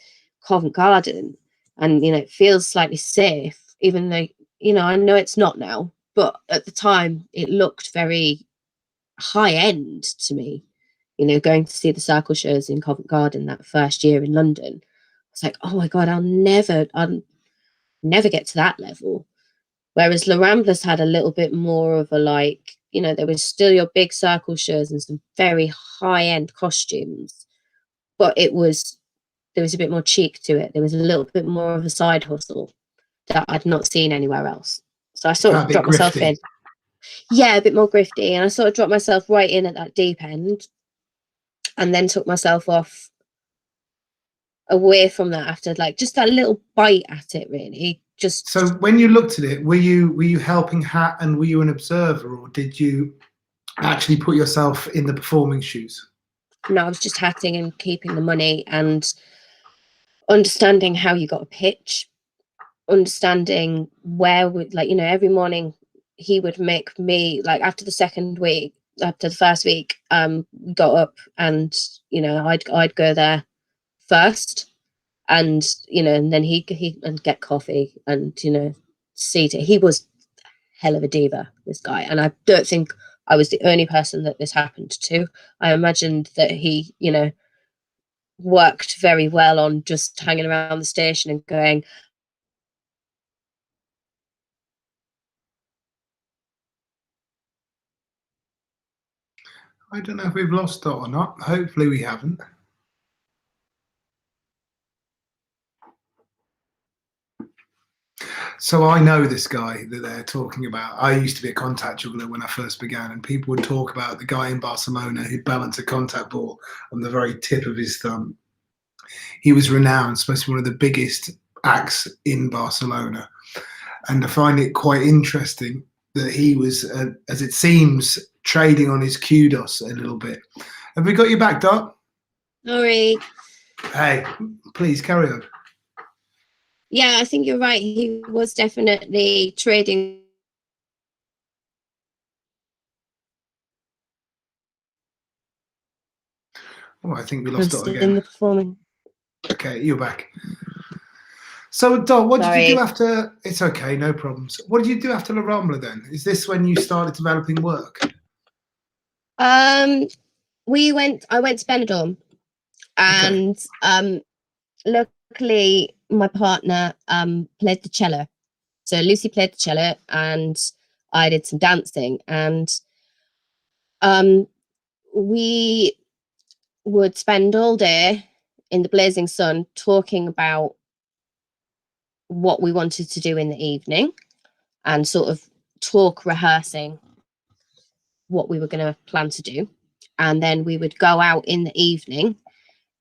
Covent Garden. And, you know, it feels slightly safe, even though, you know, I know it's not now, but at the time it looked very high end to me. You know, going to see the circle shows in Covent Garden that first year in London, it's like, oh my God, I'll never get to that level. Whereas La Ramblas had a little bit more of a, like, you know, there was still your big circle shows and some very high end costumes, but there was a bit more cheek to it. There was a little bit more of a side hustle that I'd not seen anywhere else. So I sort of dropped myself in. Yeah, a bit more grifty. And I sort of dropped myself right in at that deep end, and then took myself off away from that after like just that little bite at it, really. Just so when you looked at it, were you helping hat and were you an observer, or did you actually put yourself in the performing shoes? No, I was just hatting and keeping the money and understanding how you got a pitch, understanding where like, you know, every morning he would make me, like after the first week, we got up and, you know, I'd go there first, and, you know, and then he and get coffee and, you know, see to, he was hell of a diva, this guy. And I don't think I was the only person that this happened to. I imagined that he, you know, worked very well on just hanging around the station and going, I don't know if we've lost it or not. Hopefully we haven't. So I know this guy that they're talking about. I used to be a contact juggler when I first began, and people would talk about the guy in Barcelona who'd balance a contact ball on the very tip of his thumb. He was renowned, supposed to be one of the biggest acts in Barcelona. And I find it quite interesting that he was, as it seems, trading on his kudos a little bit. Have we got you back, Dot? sorry. Hey, please carry on. Yeah, I think you're right. He was definitely trading. Oh, I think we lost Dot In again. the performing. Okay, you're back. So, Dot, what did you do after? It's okay, no problems. What did you do after La Rambla then? Is this when you started developing work? I went to Benidorm, and luckily my partner played the cello. So Lucy played the cello and I did some dancing, and we would spend all day in the blazing sun talking about what we wanted to do in the evening and sort of rehearsing what we were going to plan to do. And then we would go out in the evening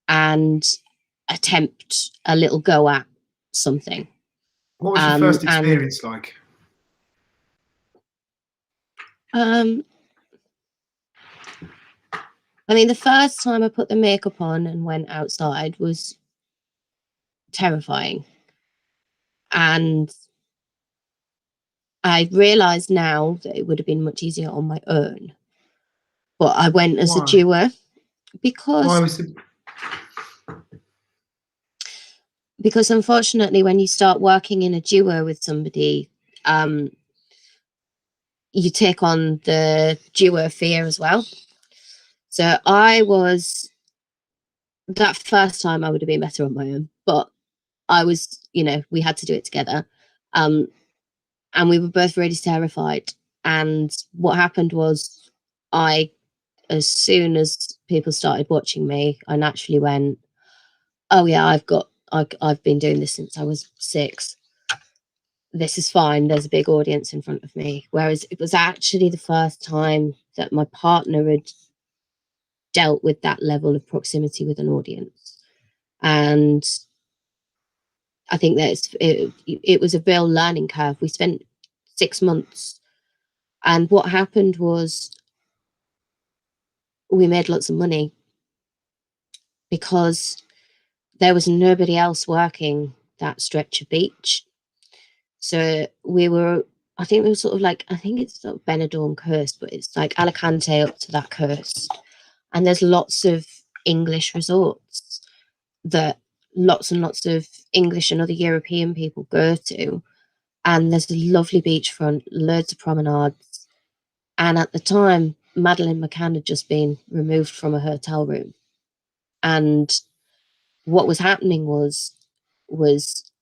and attempt a little go at something. What was your first experience like? I mean, the first time I put the makeup on and went outside was terrifying. And I realise now that it would have been much easier on my own. But I went as a duo because unfortunately, when you start working in a duo with somebody, you take on the duo fear as well. So I was, that first time I would have been better on my own, but I was, you know, we had to do it together. And we were both really terrified. And what happened was as soon as people started watching me, I naturally went, oh yeah, I've been doing this since I was 6. This is fine. There's a big audience in front of me. Whereas it was actually the first time that my partner had dealt with that level of proximity with an audience. And I think that it was a real learning curve. We spent 6 months. And what happened was we made lots of money because there was nobody else working that stretch of beach. So I think we were sort of like, I think it's sort of Benidorm coast, but it's like Alicante up to that coast. And there's lots of English resorts that lots and lots of English and other European people go to. And there's a lovely beachfront, loads of promenades. And at the time, Madeleine McCann had just been removed from a hotel room. And what was happening was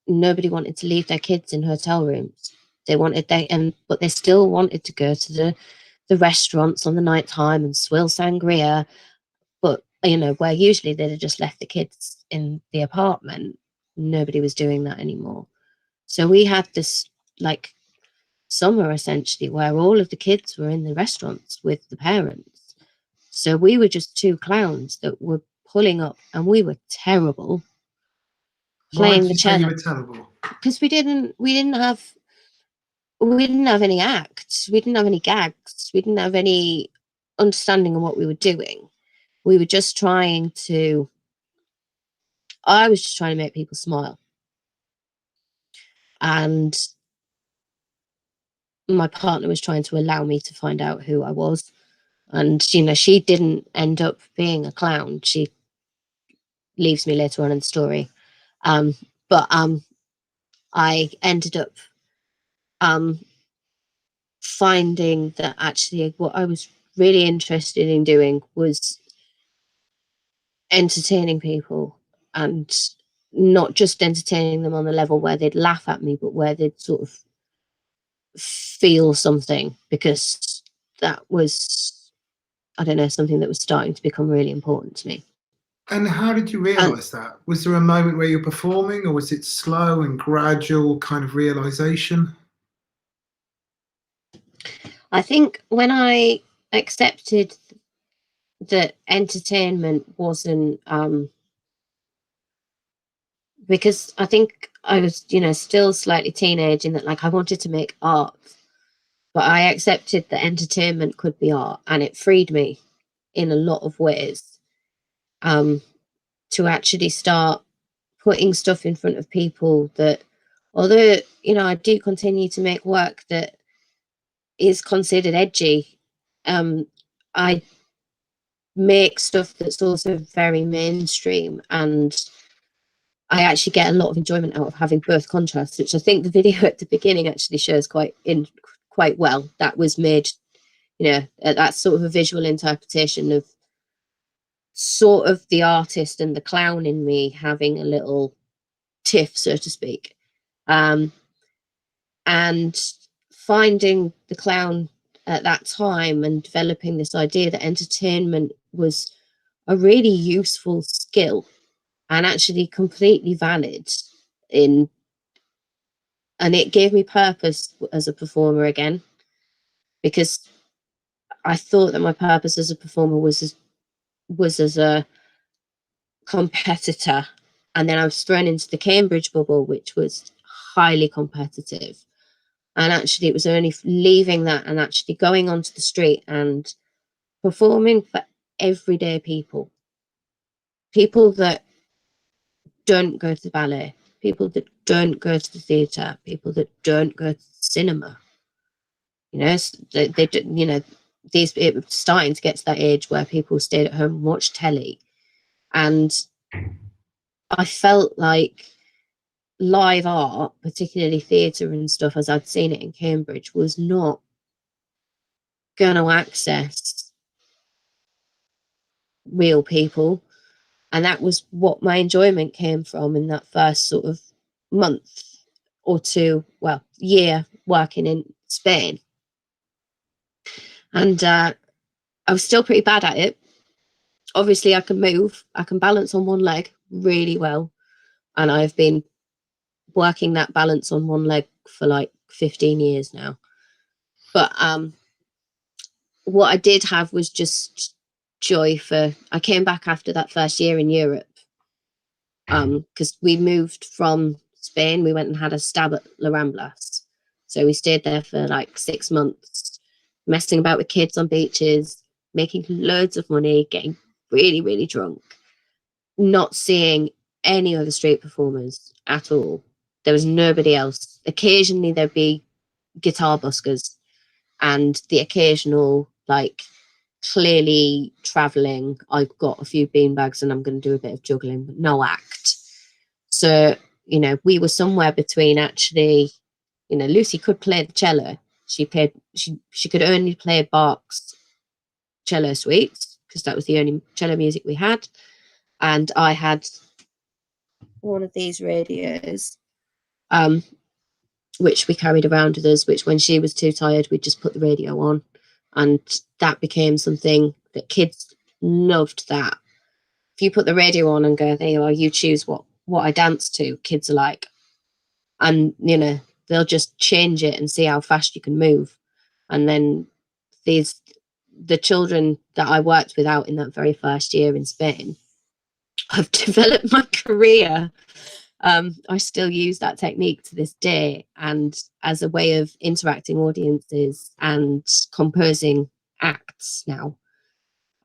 nobody wanted to leave their kids in hotel rooms. But they still wanted to go to the restaurants on the night time and swill sangria. But, you know, where usually they'd have just left the kids in the apartment, nobody was doing that anymore. So we had this like summer essentially where all of the kids were in the restaurants with the parents. So we were just 2 clowns that were pulling up, and we were terrible playing the cello. You were terrible because we didn't have any acts, we didn't have any gags, we didn't have any understanding of what we were doing. We were just trying to, I was just trying to make people smile. And my partner was trying to allow me to find out who I was. And, you know, she didn't end up being a clown. She leaves me later on in the story. But I ended up finding that actually what I was really interested in doing was entertaining people, and not just entertaining them on the level where they'd laugh at me, but where they'd sort of feel something, because that was, I don't know, something that was starting to become really important to me. And how did you realise that? Was there a moment where you're performing, or was it slow and gradual kind of realisation? I think when I accepted that entertainment wasn't, because I think I was, you know, still slightly teenage in that, like, I wanted to make art, but I accepted that entertainment could be art, and it freed me in a lot of ways to actually start putting stuff in front of people that, although, you know, I do continue to make work that is considered edgy, I make stuff that's also very mainstream, and I actually get a lot of enjoyment out of having both contrasts, which I think the video at the beginning actually shows quite well. That was made, you know, that's sort of a visual interpretation of sort of the artist and the clown in me having a little tiff, so to speak, and finding the clown at that time and developing this idea that entertainment was a really useful skill and actually completely valid and it gave me purpose as a performer again, because I thought that my purpose as a performer was as a competitor, and then I was thrown into the Cambridge bubble, which was highly competitive. And actually it was only leaving that and actually going onto the street and performing for everyday people. People that don't go to the ballet, people that don't go to the theatre, people that don't go to the cinema. You know, they you know, it was starting to get to that age where people stayed at home and watched telly. And I felt like live art, particularly theatre and stuff, as I'd seen it in Cambridge, was not going to access real people. And that was what my enjoyment came from in that first sort of month or two, well, year working in Spain. And I was still pretty bad at it. Obviously, I can move, I can balance on one leg really well. And I've been working that balance on one leg for like 15 years now. But what I did have was just joy for, I came back after that first year in Europe, because we moved from Spain. We went and had a stab at La Ramblas. So we stayed there for like 6 months, messing about with kids on beaches, making loads of money, getting really, really drunk, not seeing any other street performers at all. There was nobody else. Occasionally there'd be guitar buskers and the occasional, like, clearly traveling, I've got a few beanbags and I'm going to do a bit of juggling, but no act. So, you know, we were somewhere between, actually, you know, Lucy could play the cello. She could only play Bach's cello suites because that was the only cello music we had. And I had one of these radios, which we carried around with us, which when she was too tired, we'd just put the radio on. And that became something that kids loved. That if you put the radio on and go, there you are, you choose what I dance to, kids are like, and, you know, they'll just change it and see how fast you can move. And then the children that I worked with out in that very first year in Spain, I've developed my career. I still use that technique to this day, and as a way of interacting audiences and composing acts now.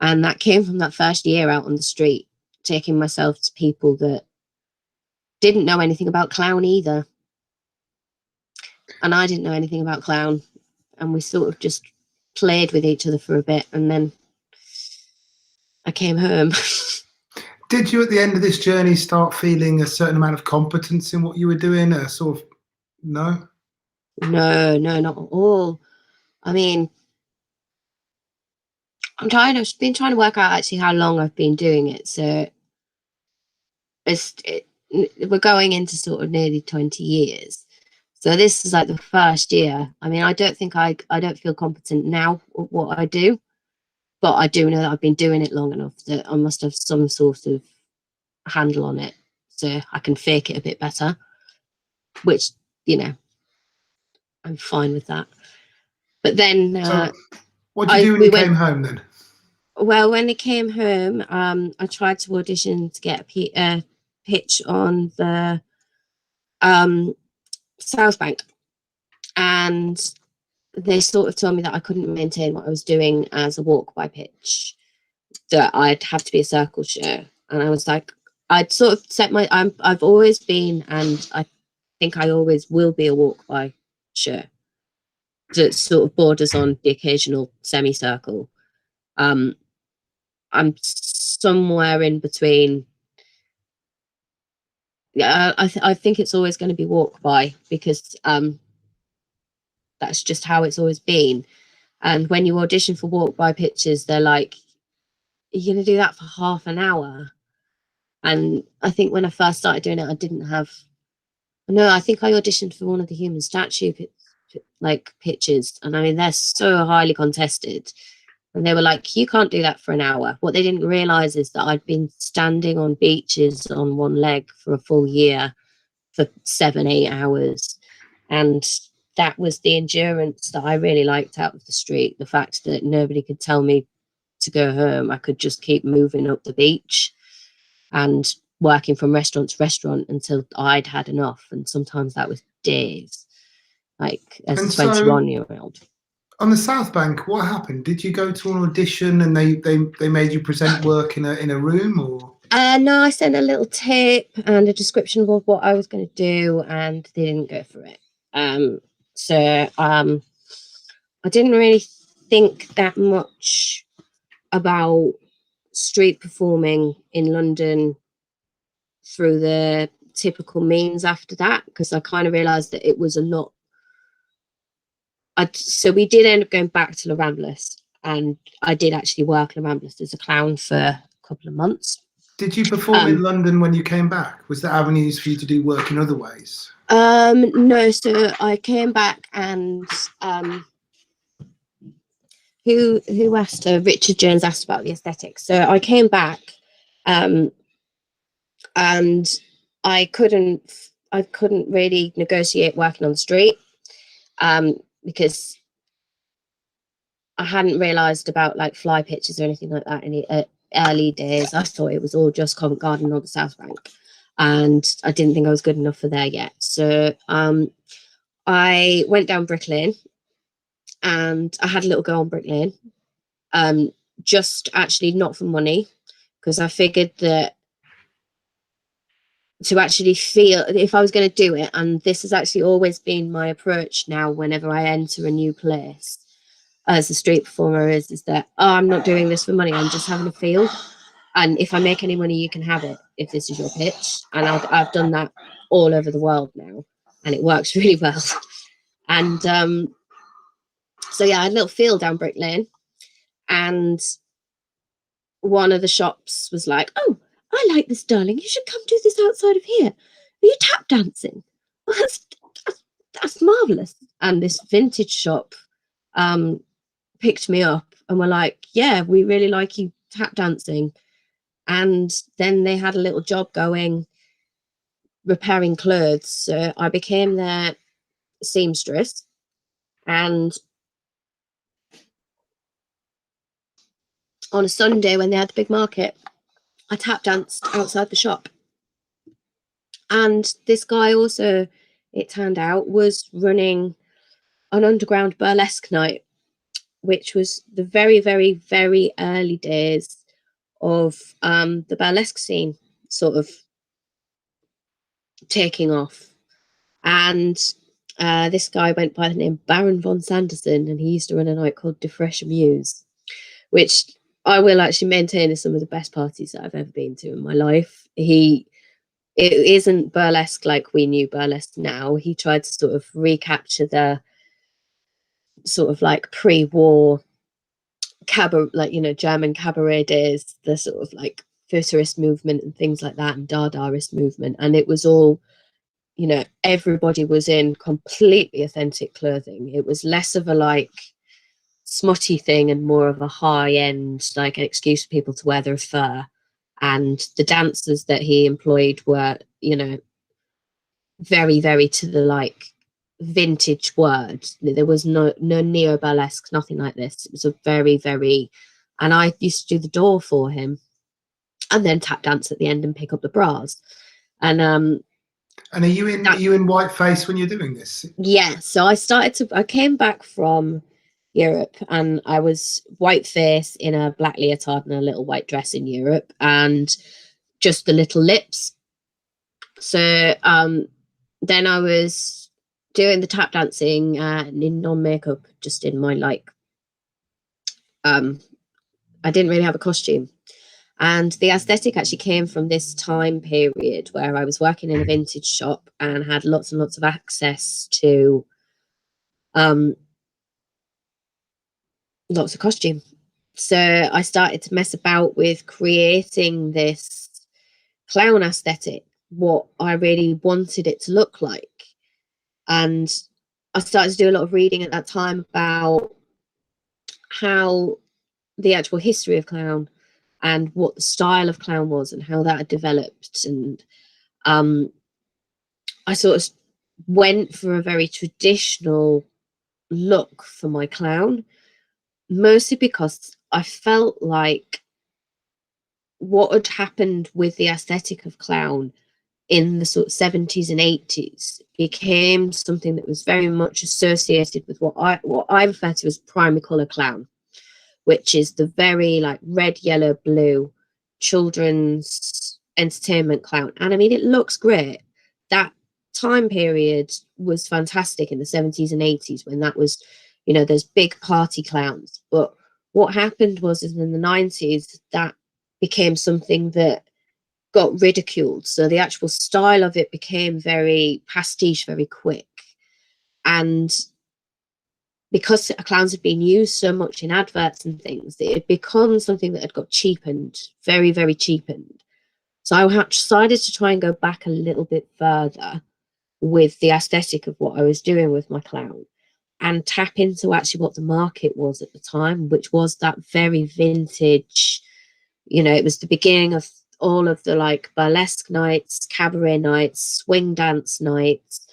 And that came from that first year out on the street, taking myself to people that didn't know anything about clown either. And I didn't know anything about clown. And we sort of just played with each other for a bit. And then I came home. Did you, at the end of this journey, start feeling a certain amount of competence in what you were doing? A sort of, no? No, not at all. I mean, I've been trying to work out actually how long I've been doing it. So we're going into sort of nearly 20 years. So this is like the first year. I mean, I don't think I don't feel competent now at what I do, but I do know that I've been doing it long enough that I must have some sort of handle on it, so I can fake it a bit better, which, you know, I'm fine with that. But then so what did you do when you came home then? Well, when I came home, I tried to audition to get a pitch on the South Bank, and they sort of told me that I couldn't maintain what I was doing as a walk by pitch, that I'd have to be a circle show. And I was like, I'd sort of set I've always been, and I think I always will be, a walk by show that sort of borders on the occasional semicircle. I'm somewhere in between. Yeah, I think it's always going to be walk by, because that's just how it's always been. And when you audition for walk by pitches, they're like, you're going to do that for half an hour. And I think when I first started doing it, I think I auditioned for one of the human statue pitches. And I mean, they're so highly contested. And they were like, you can't do that for an hour. What they didn't realize is that I'd been standing on beaches on one leg for a full year for 7-8 hours. And that was the endurance that I really liked out of the street. The fact that nobody could tell me to go home. I could just keep moving up the beach and working from restaurant to restaurant until I'd had enough. And sometimes that was days, like as a 21-year-old. On the South Bank, what happened? Did you go to an audition and they made you present work in a room, or? No, I sent a little tape and a description of what I was going to do, and they didn't go for it. I didn't really think that much about street performing in London through the typical means after that, because I kind of realised that it was a lot. So we did end up going back to La Ramblas, and I did actually work at La Ramblas as a clown for a couple of months. Did you perform in London when you came back? Was there avenues for you to do work in other ways? No, so I came back and who asked? Richard Jones asked about the aesthetics. So I came back and I couldn't really negotiate working on the street because I hadn't realised about like fly pitches or anything like that in the early days. I thought it was all just Covent Garden or the South Bank, and I didn't think I was good enough for there yet. So I went down Brick Lane, and I had a little go on Brick Lane, just actually not for money, because I figured that to actually feel if I was going to do it, and this has actually always been my approach now whenever I enter a new place as a street performer, is that, oh, I'm not doing this for money, I'm just having a feel, and if I make any money you can have it if this is your pitch. And I've done that all over the world now, and it works really well. And so yeah, I had a little feel down Brick Lane, and one of the shops was like, oh, I like this, darling, you should come do this outside of here, are you tap dancing? Well, that's marvelous. And this vintage shop picked me up and were like, yeah, we really like you tap dancing. And then they had a little job going repairing clothes, so I became their seamstress. And on a Sunday when they had the big market, I tap danced outside the shop. And this guy also, it turned out, was running an underground burlesque night, which was the very, very, very early days of the burlesque scene sort of taking off. And this guy went by the name Baron von Sanderson, and he used to run a night called De Fresh Muse, which I will actually maintain is some of the best parties that I've ever been to in my life. It isn't burlesque like we knew burlesque now. He tried to sort of recapture the sort of like pre-war cabaret, like, you know, German cabaret days, the sort of like futurist movement and things like that, and Dadaist movement. And it was all, you know, everybody was in completely authentic clothing. It was less of a like smutty thing and more of a high end, like an excuse for people to wear their fur. And the dancers that he employed were, you know, very, very to the like vintage word. There was no neo burlesque, nothing like this. It was a very, very, and I used to do the door for him and then tap dance at the end and pick up the bras. And are you in whiteface when you're doing this? Yeah, so I came back from Europe, and I was whiteface in a black leotard and a little white dress in Europe, and just the little lips. So then I was doing the tap dancing in non-makeup, just in my like I didn't really have a costume. And the aesthetic actually came from this time period where I was working in a vintage shop and had lots and lots of access to lots of costume. So I started to mess about with creating this clown aesthetic, what I really wanted it to look like. And I started to do a lot of reading at that time about how the actual history of clown and what the style of clown was and how that had developed. And I sort of went for a very traditional look for my clown, mostly because I felt like what had happened with the aesthetic of clown in the sort of 70s and 80s became something that was very much associated with what I refer to as primary colour clown, which is the very like red, yellow, blue children's entertainment clown. And I mean, it looks great. That time period was fantastic in the 70s and 80s when that was, you know, those big party clowns. But what happened was in the 90s, that became something that got ridiculed. So the actual style of it became very pastiche, very quick. And because clowns had been used so much in adverts and things, it had become something that had got cheapened, very, very cheapened. So I decided to try and go back a little bit further with the aesthetic of what I was doing with my clown and tap into actually what the market was at the time, which was that very vintage, you know, it was the beginning of all of the like burlesque nights, cabaret nights, swing dance nights,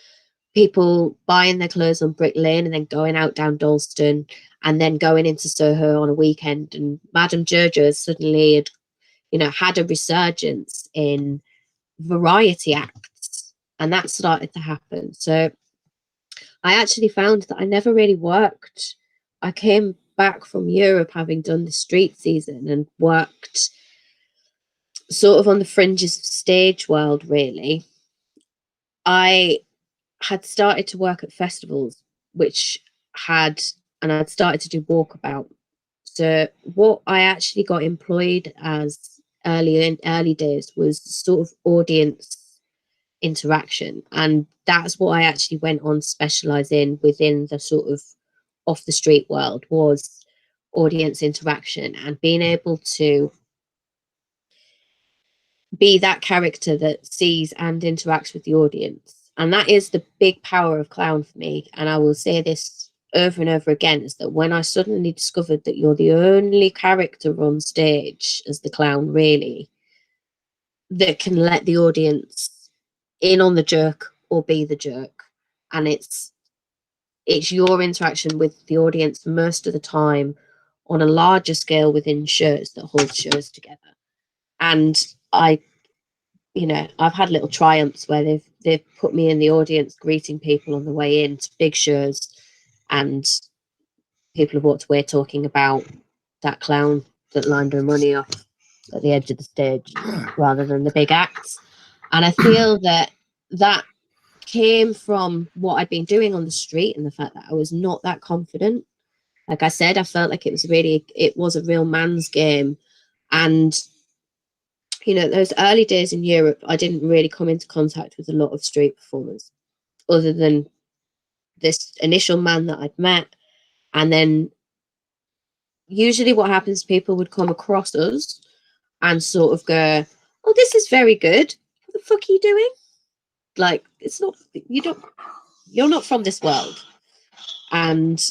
people buying their clothes on Brick Lane and then going out down Dalston and then going into Soho on a weekend. And Madame Jojo suddenly had, you know, had a resurgence in variety acts, and that started to happen. So I actually found that I never really worked. I came back from Europe having done the street season and worked sort of on the fringes of stage world, really. I had started to work at festivals, and I'd started to do walkabout. So what I actually got employed as early days was sort of audience interaction, and that's what I actually went on to specialize in within the sort of off the street world, was audience interaction and being able to be that character that sees and interacts with the audience. And that is the big power of clown for me. And I will say this over and over again, is that when I suddenly discovered that you're the only character on stage as the clown, really, that can let the audience in on the jerk or be the jerk. And it's your interaction with the audience most of the time on a larger scale within shows that holds shows together. And I've had little triumphs where they've put me in the audience greeting people on the way in to big shows, and people have walked away talking about that clown that lined her money off at the edge of the stage rather than the big acts. And I feel that came from what I'd been doing on the street and the fact that I was not that confident. Like I said, I felt like it was a real man's game. And you know, those early days in Europe, I didn't really come into contact with a lot of street performers other than this initial man that I'd met. And then usually what happens, people would come across us and sort of go, oh, this is very good. What the fuck are you doing? Like, you're not from this world. And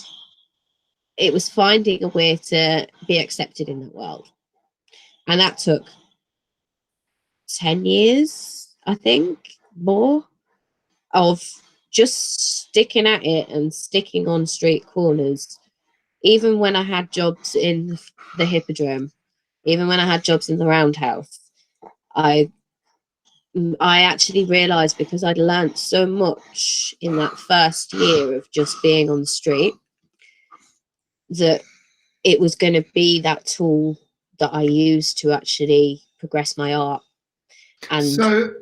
it was finding a way to be accepted in that world. And that took 10 years, I think, more, of just sticking at it and sticking on street corners. Even when I had jobs in the Hippodrome, even when I had jobs in the Roundhouse, I actually realised, because I'd learnt so much in that first year of just being on the street, that it was going to be that tool that I used to actually progress my art. And so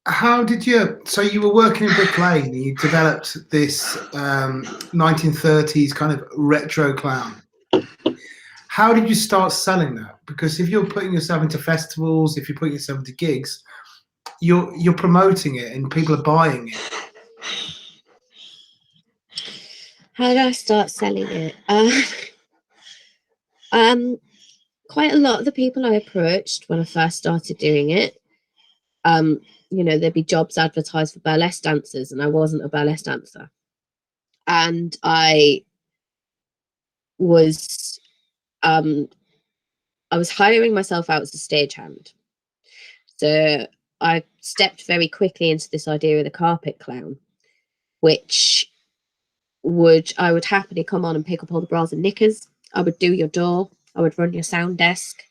how did you, so you were working in Brick Lane and you developed this 1930s kind of retro clown. How did you start selling that? Because if you're putting yourself into festivals, if you're putting yourself into gigs, you're promoting it and people are buying it. How did I start selling it? Quite a lot of the people I approached when I first started doing it, you know, there'd be jobs advertised for burlesque dancers, and I wasn't a burlesque dancer. And I was hiring myself out as a stagehand. So I stepped very quickly into this idea of the carpet clown, which I would happily come on and pick up all the bras and knickers. I would do your door. I would run your sound desk.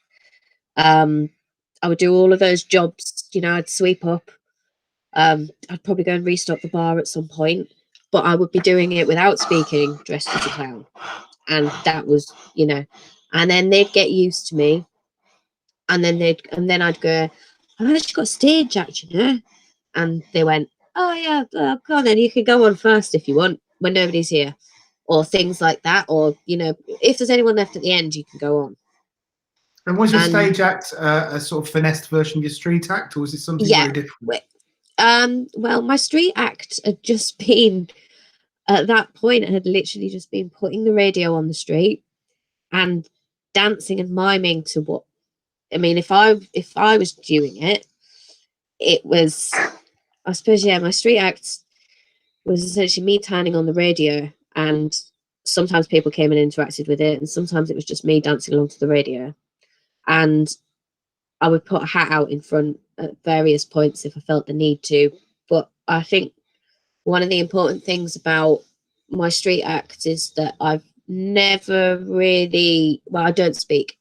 I would do all of those jobs. You know, I'd sweep up. I'd probably go and restock the bar at some point, but I would be doing it without speaking, dressed as a clown. And that was, you know, and then they'd get used to me. And then I'd go, I've actually got a stage act, you know? And they went, oh yeah, go on then, you can go on first if you want, when nobody's here. Or things like that. Or, you know, if there's anyone left at the end, you can go on. And was your stage act a sort of finessed version of your street act, or was it something very different? Well, my street act had just been, at that point, I had literally just been putting the radio on the street and dancing and miming to what, I mean, if I was doing it, it was, I suppose, yeah, my street act was essentially me turning on the radio, and sometimes people came and interacted with it, and sometimes it was just me dancing along to the radio. And I would put a hat out in front at various points if I felt the need to. But I think one of the important things about my street act is that I've never really, well, I don't speak.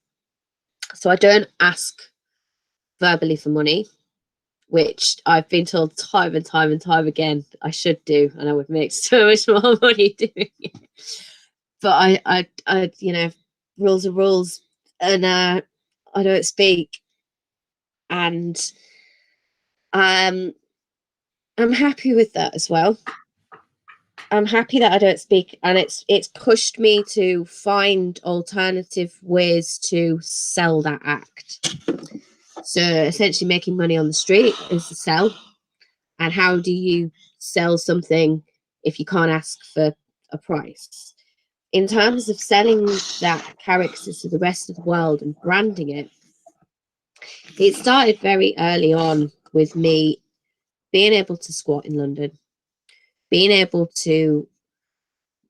So I don't ask verbally for money, which I've been told time and time and time again I should do, and I would make so much more money doing it. But I you know, rules are rules, and I don't speak, and I'm happy with that as well. I'm happy that I don't speak, and it's pushed me to find alternative ways to sell that act. So essentially making money on the street is the sell. And how do you sell something if you can't ask for a price? In terms of selling that character to the rest of the world and branding it, it started very early on with me being able to squat in London, being able to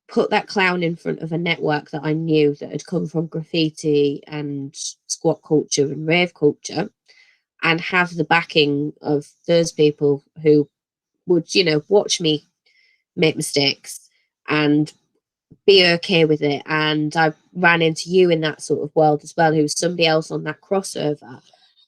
put that clown in front of a network that I knew that had come from graffiti and squat culture and rave culture, and have the backing of those people who would, you know, watch me make mistakes and be okay with it. And I ran into you in that sort of world as well, who was somebody else on that crossover.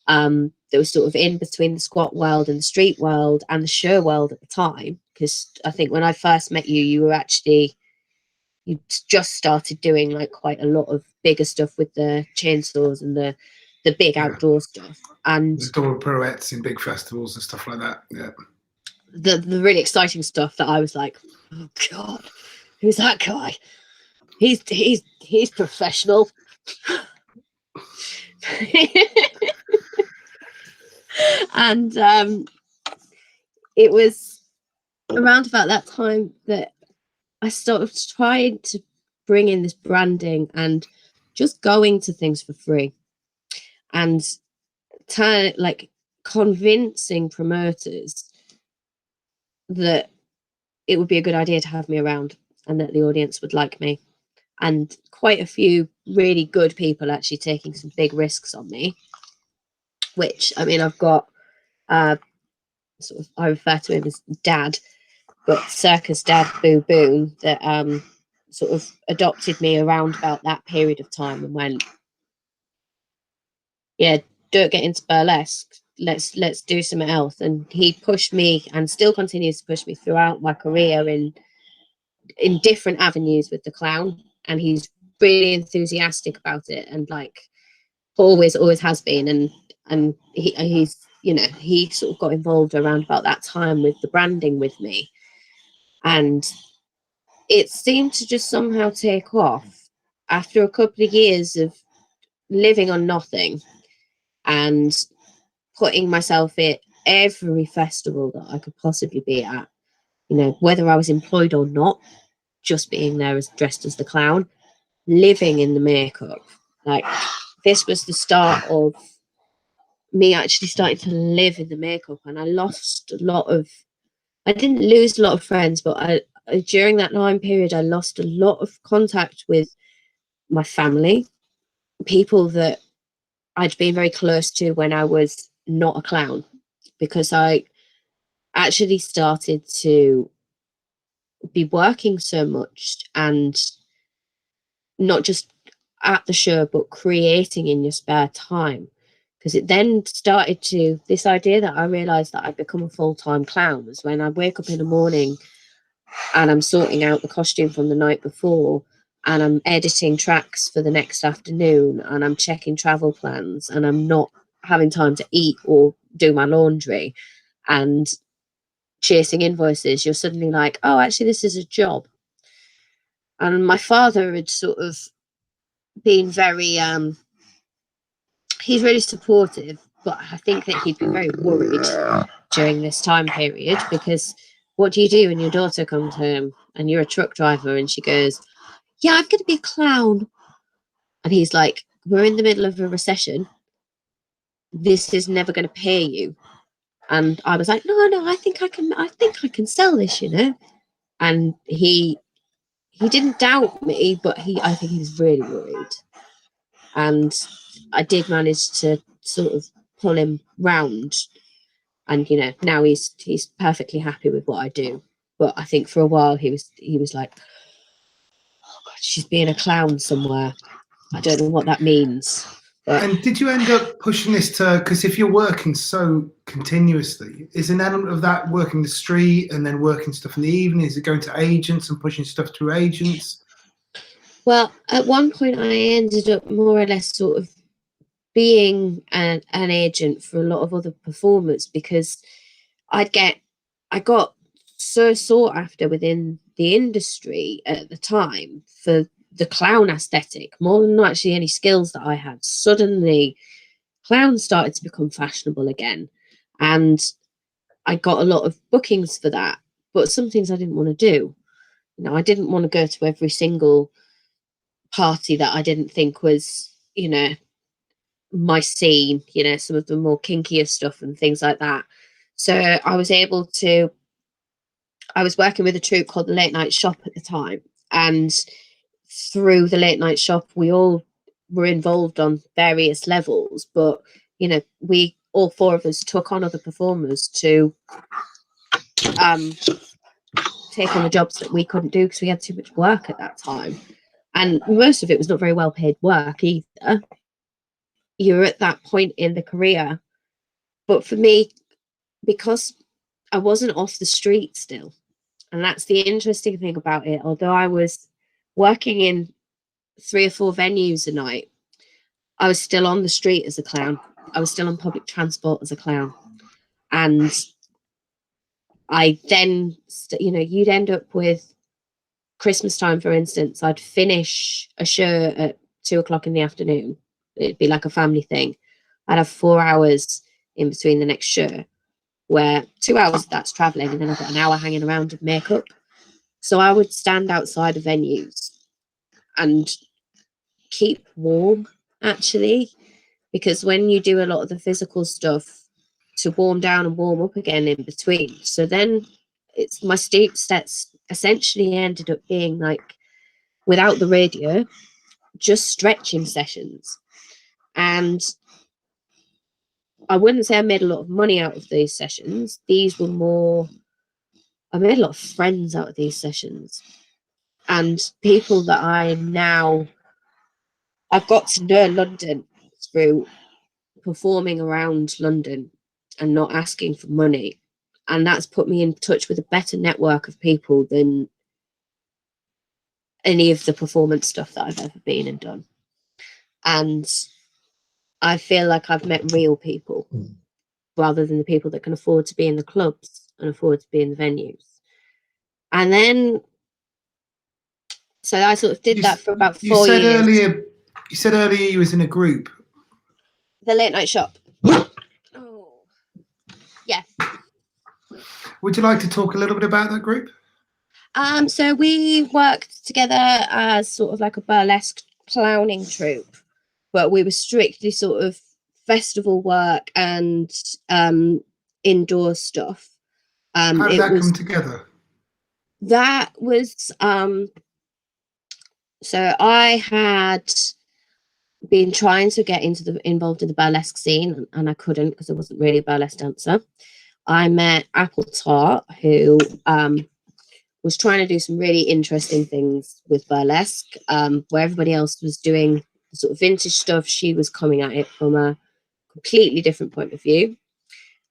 That was sort of in between the squat world and the street world and the show world at the time. Because I think when I first met you, you just started doing like quite a lot of bigger stuff with the chainsaws and the big outdoor stuff. And the door pirouettes in big festivals and stuff like that. Yeah. The really exciting stuff that I was like, oh God, who's that guy? He's professional. And it was around about that time that I started trying to bring in this branding and just going to things for free, and like convincing promoters that it would be a good idea to have me around and that the audience would like me. And quite a few really good people actually taking some big risks on me, which, I mean, I've got sort of, I refer to him as Dad, but Circus Dad Boo Boo, that sort of adopted me around about that period of time and went, yeah, don't get into burlesque, let's do something else. And he pushed me and still continues to push me throughout my career in different avenues with the clown, and he's really enthusiastic about it, and like always has been. And he's, you know, he sort of got involved around about that time with the branding with me, and it seemed to just somehow take off after a couple of years of living on nothing and putting myself at every festival that I could possibly be at, you know, whether I was employed or not, just being there as dressed as the clown, living in the makeup. Like, this was the start of me actually starting to live in the makeup. And I didn't lose a lot of friends, but I during that time period, I lost a lot of contact with my family, people that I'd been very close to when I was not a clown, because I actually started to be working so much, and not just at the show, but creating in your spare time. because it then started to, this idea that I realized that I'd become a full-time clown was when I wake up in the morning and I'm sorting out the costume from the night before, and I'm editing tracks for the next afternoon, and I'm checking travel plans, and I'm not having time to eat or do my laundry and chasing invoices. You're suddenly like, oh, actually this is a job. And my father had sort of been very he's really supportive, but I think that he'd be very worried during this time period, because what do you do when your daughter comes home and you're a truck driver and she goes, yeah, I'm going to be a clown? And he's like, we're in the middle of a recession. This is never going to pay you. And I was like, no, I think I can sell this, you know. And he didn't doubt me, but I think he was really worried. And I did manage to sort of pull him round, and you know, now he's perfectly happy with what I do. But I think for a while he was like, oh God, she's being a clown somewhere. I don't know what that means. But and did you end up pushing this to, because if you're working so continuously, is an element of that working the street and then working stuff in the evening? Is it going to agents and pushing stuff through agents? Well, at one point I ended up more or less sort of being an agent for a lot of other performers, because I got so sought after within the industry at the time for the clown aesthetic, more than actually any skills that I had. Suddenly clowns started to become fashionable again, and I got a lot of bookings for that. But some things I didn't want to do. You know, I didn't want to go to every single party that I didn't think was, you know, my scene, you know, some of the more kinkier stuff and things like that. So I was working with a troupe called the Late Night Shop at the time, and through the Late Night Shop we all were involved on various levels, but you know, we all four of us took on other performers to take on the jobs that we couldn't do because we had too much work at that time, and most of it was not very well paid work either. You're at that point in the career, but for me, because I wasn't off the street still, and that's the interesting thing about it, although I was working in 3 or 4 venues a night, I was still on the street as a clown. I was still on public transport as a clown. And I then, you know, you'd end up with Christmas time, for instance, I'd finish a show at 2:00 in the afternoon. It'd be like a family thing. I'd have 4 hours in between the next show, where 2 hours of that's traveling, and then I've got an hour hanging around with makeup. So I would stand outside of venues and keep warm, actually, because when you do a lot of the physical stuff to warm down and warm up again in between, so then it's my sets essentially ended up being like, without the radio, just stretching sessions. And I wouldn't say I made a lot of money out of these sessions. These were more, I made a lot of friends out of these sessions, and people that I've got to know London through performing around London and not asking for money. And that's put me in touch with a better network of people than any of the performance stuff that I've ever been and done. And I feel like I've met real people rather than the people that can afford to be in the clubs and afford to be in the venues. And then, so I sort of did that for about 4 years. You said earlier you was in a group. The Late Night Shop. Oh, yeah. Would you like to talk a little bit about that group? So we worked together as sort of like a burlesque clowning troupe, but we were strictly sort of festival work and indoor stuff. How did that come together? That was so I had been trying to get involved in the burlesque scene, and I couldn't because I wasn't really a burlesque dancer. I met Apple Tart, who was trying to do some really interesting things with burlesque, where everybody else was doing sort of vintage stuff. She was coming at it from a completely different point of view.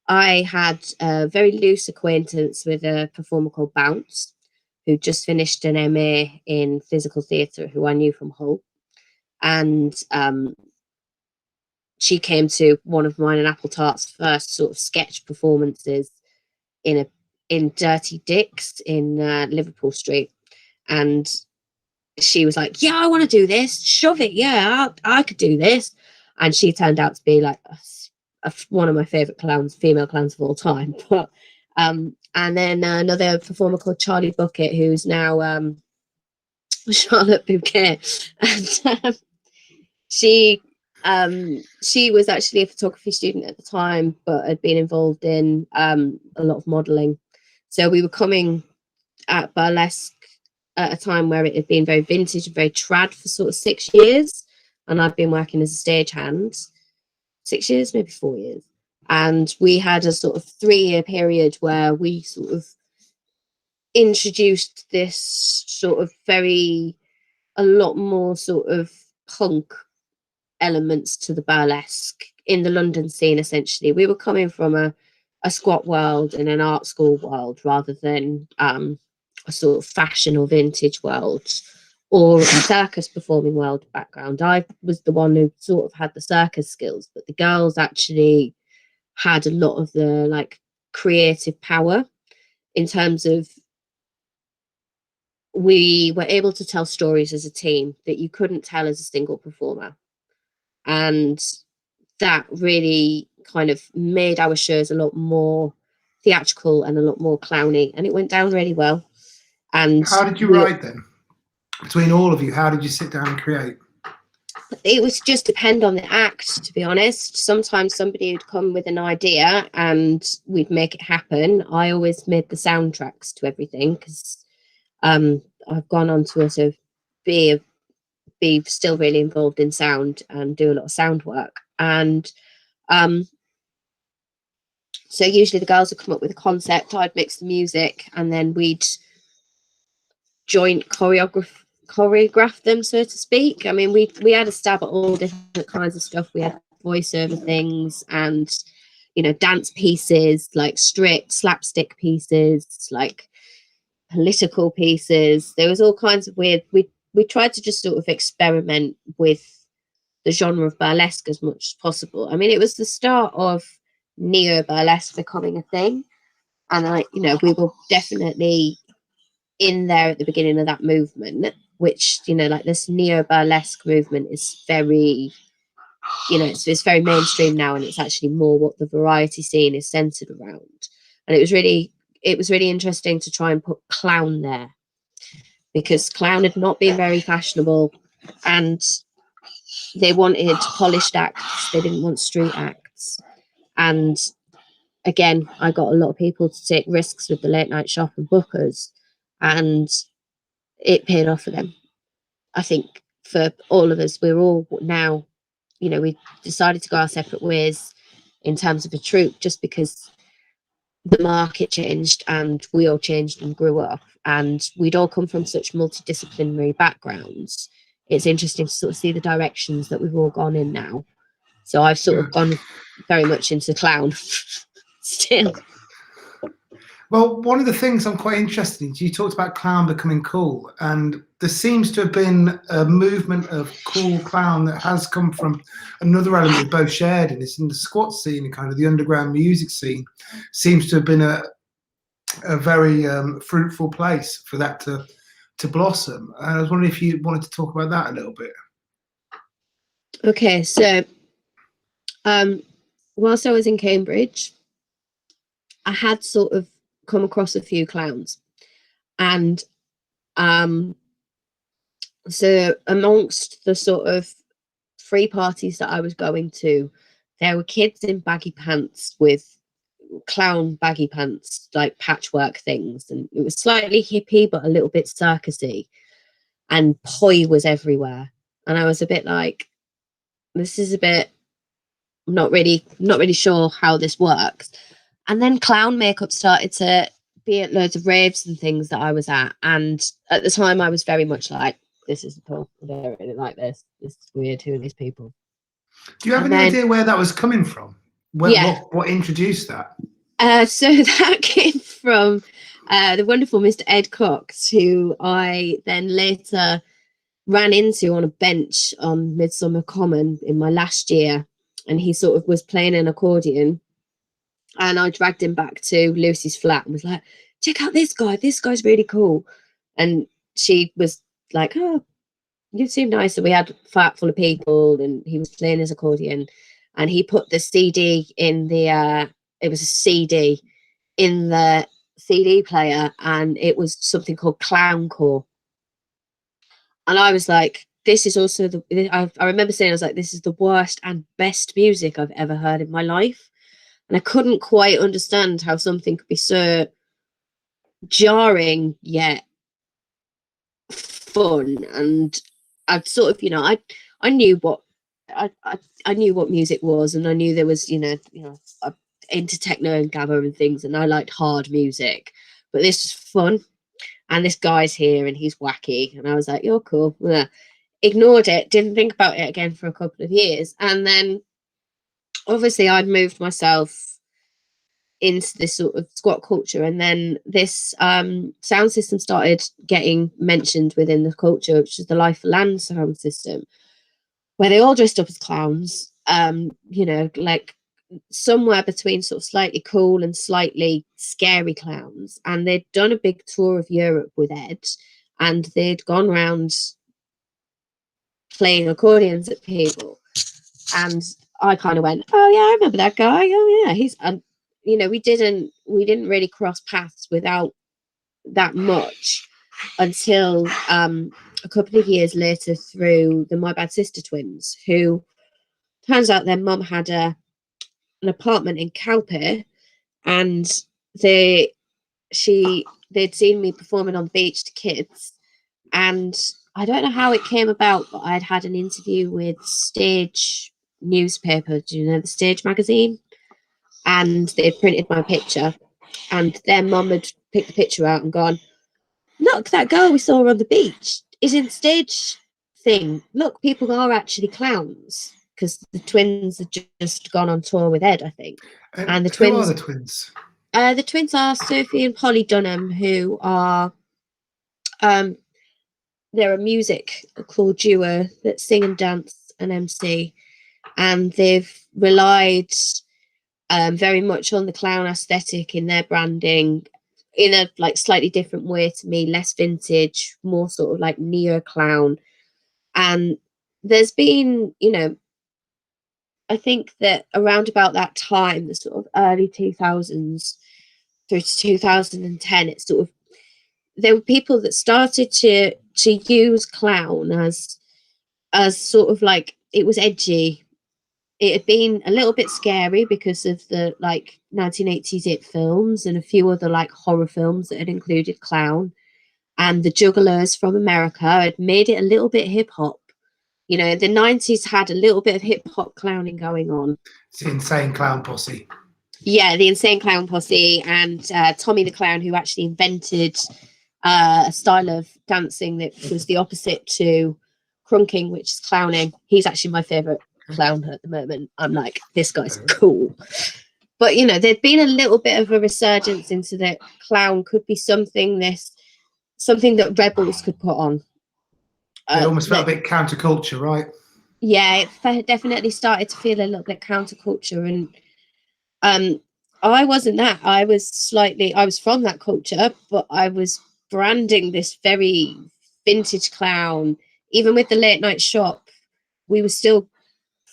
I had a very loose acquaintance with a performer called Bounce, who just finished an MA in physical theatre, who I knew from Hull. And she came to one of mine and Apple Tart's first sort of sketch performances in Dirty Dick's in Liverpool Street. And she was like, yeah, I want to do this. Shove it. Yeah, I could do this. And she turned out to be like one of my favourite clowns, female clowns of all time. But and then another performer called Charlie Bucket, who's now Charlotte Bouquet. And she was actually a photography student at the time, but had been involved in a lot of modelling. So we were coming at burlesque at a time where it had been very vintage and very trad for sort of 6 years. And I'd been working as a stagehand 6 years, maybe 4 years. And we had a sort of 3-year period where we sort of introduced this sort of a lot more sort of punk elements to the burlesque in the London scene. Essentially, we were coming from a squat world and an art school world rather than a sort of fashion or vintage world or a circus performing world background. I was the one who sort of had the circus skills, but the girls actually had a lot of the like creative power in terms of we were able to tell stories as a team that you couldn't tell as a single performer. And that really kind of made our shows a lot more theatrical and a lot more clowny, and it went down really well. And how did you write then? Between all of you, how did you sit down and create? It was just depend on the act, to be honest. Sometimes somebody would come with an idea and we'd make it happen. I always made the soundtracks to everything because I've gone on to also be still really involved in sound and do a lot of sound work. And so usually the girls would come up with a concept, I'd mix the music, and then we'd joint choreograph them, so to speak. I mean, we had a stab at all different kinds of stuff. We had voiceover things and, you know, dance pieces, like strict slapstick pieces, like political pieces. There was all kinds of weird. We tried to just sort of experiment with the genre of burlesque as much as possible. I mean, it was the start of neo burlesque becoming a thing, and we were definitely in there at the beginning of that movement, which, you know, like this neo burlesque movement is very, you know, it's very mainstream now, and it's actually more what the variety scene is centered around. And it was really interesting to try and put clown there, because clown had not been very fashionable, and they wanted polished acts. They didn't want street acts. And again, I got a lot of people to take risks with the Late Night Shop and bookers, and it paid off for them. I think for all of us, we're all now, you know, we decided to go our separate ways in terms of a troupe, just because the market changed and we all changed and grew up, and we'd all come from such multidisciplinary backgrounds. It's interesting to sort of see the directions that we've all gone in now. So I've sort of gone very much into clown still. Well, one of the things I'm quite interested in, you talked about clown becoming cool, and there seems to have been a movement of cool clown that has come from another element we've both shared, and it's in the squat scene and kind of the underground music scene. Seems to have been a very fruitful place for that to blossom. I was wondering if you wanted to talk about that a little bit. Okay, so whilst I was in Cambridge, I had sort of come across a few clowns, and so amongst the sort of free parties that I was going to, there were kids in baggy pants with clown baggy pants, like patchwork things, and it was slightly hippie but a little bit circusy, and poi was everywhere, and I was a bit like, this is a bit not really sure how this works. And then clown makeup started to be at loads of raves and things that I was at. And at the time I was very much like, this isn't cool. I don't really like this. This is weird. Who are these people? Do you have any idea where that was coming from? What introduced that? So that came from the wonderful Mr. Ed Cox, who I then later ran into on a bench on Midsummer Common in my last year, and he sort of was playing an accordion, and I dragged him back to Lucy's flat and was like, check out this guy's really cool. And she was like, oh, you seem nice. And we had a flat full of people, and he was playing his accordion, and he put the CD in the it was a CD in the CD player, and it was something called Clowncore. And I was like, this is also I remember saying, I was like, this is the worst and best music I've ever heard in my life. And I couldn't quite understand how something could be so jarring yet fun. And I'd sort of, I knew what I knew what music was, and I knew there was, into techno and gabba and things, and I liked hard music, but this was fun. And this guy's here and he's wacky. And I was like, you're cool. Yeah. Ignored it, didn't think about it again for a couple of years. And then obviously I'd moved myself into this sort of squat culture. And then this sound system started getting mentioned within the culture, which is the Life for Land sound system, where they all dressed up as clowns, like somewhere between sort of slightly cool and slightly scary clowns. And they'd done a big tour of Europe with Ed, and they'd gone around playing accordions at people. And I kind of went, oh yeah, I remember that guy. Oh yeah, he's we didn't really cross paths without that much until a couple of years later through the My Bad Sister twins, who turns out their mum had an apartment in Calpe, and they'd seen me performing on the beach to kids, and I don't know how it came about, but I'd had an interview with Stage newspaper, do you know the Stage magazine? And they'd printed my picture, and their mum had picked the picture out and gone, look, that girl we saw on the beach is in Stage thing. Look, people are actually clowns. Because the twins had just gone on tour with Ed, I think. And the twins. Who are the twins? The twins are Sophie and Polly Dunham, who are they're a music called duo that sing and dance and MC, and they've relied very much on the clown aesthetic in their branding, in a like slightly different way to me, less vintage, more sort of like neo clown. And there's been, I think that around about that time, the sort of early 2000s through to 2010, it's sort of, there were people that started to use clown as sort of like, it was edgy. It had been a little bit scary because of the like 1980s It films and a few other like horror films that had included clown, and the Jugglers from America had made it a little bit hip hop. The 90s had a little bit of hip hop clowning going on. It's the Insane Clown Posse. Yeah, the Insane Clown Posse, and Tommy the Clown, who actually invented a style of dancing that was the opposite to crunking, which is clowning. He's actually my favourite clown at the moment. I'm like, this guy's cool. But, there'd been a little bit of a resurgence into that clown could be something that rebels could put on. It almost felt a bit counterculture, right? Yeah, it definitely started to feel a little bit counterculture. And I wasn't that. I was from that culture, but I was branding this very vintage clown. Even with the Late Night Shop, we were still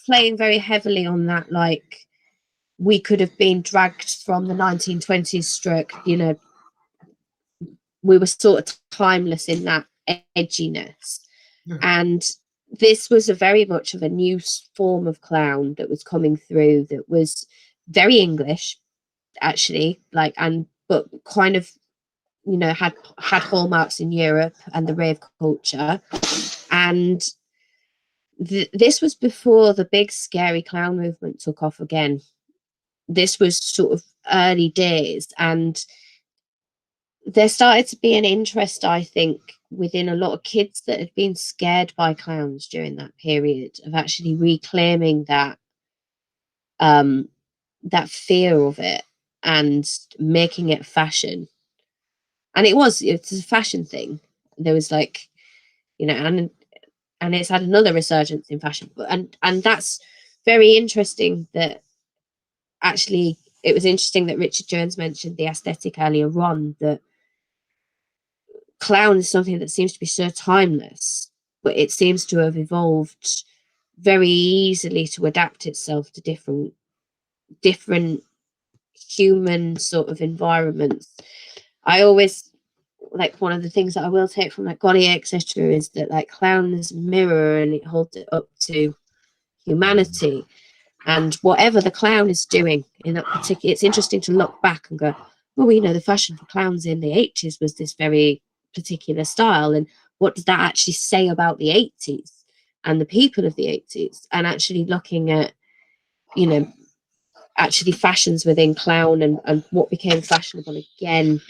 playing very heavily on that, like, we could have been dragged from the 1920s stroke, we were sort of timeless in that edginess. Yeah. And this was very much of a new form of clown that was coming through, that was very English, actually, but kind of, had hallmarks in Europe and the rave culture. And this was before the big scary clown movement took off again. This was sort of early days, and there started to be an interest, I think, within a lot of kids that had been scared by clowns during that period, of actually reclaiming that that fear of it and making it fashion. And it's a fashion thing. There was like, you know, and it's had another resurgence in fashion, but and that's very interesting. That actually, it was interesting that Richard Jones mentioned the aesthetic earlier on, that clown is something that seems to be so timeless, but it seems to have evolved very easily to adapt itself to different human sort of environments. I always, like, one of the things that I will take from like Gaudier, etc., is that like clown is a mirror and it holds it up to humanity, and whatever the clown is doing in that particular, it's interesting to look back and go, well, you know, the fashion for clowns in the 80s was this very particular style, and what does that actually say about the 80s and the people of the 80s, and actually looking at, you know, actually fashions within clown and what became fashionable again,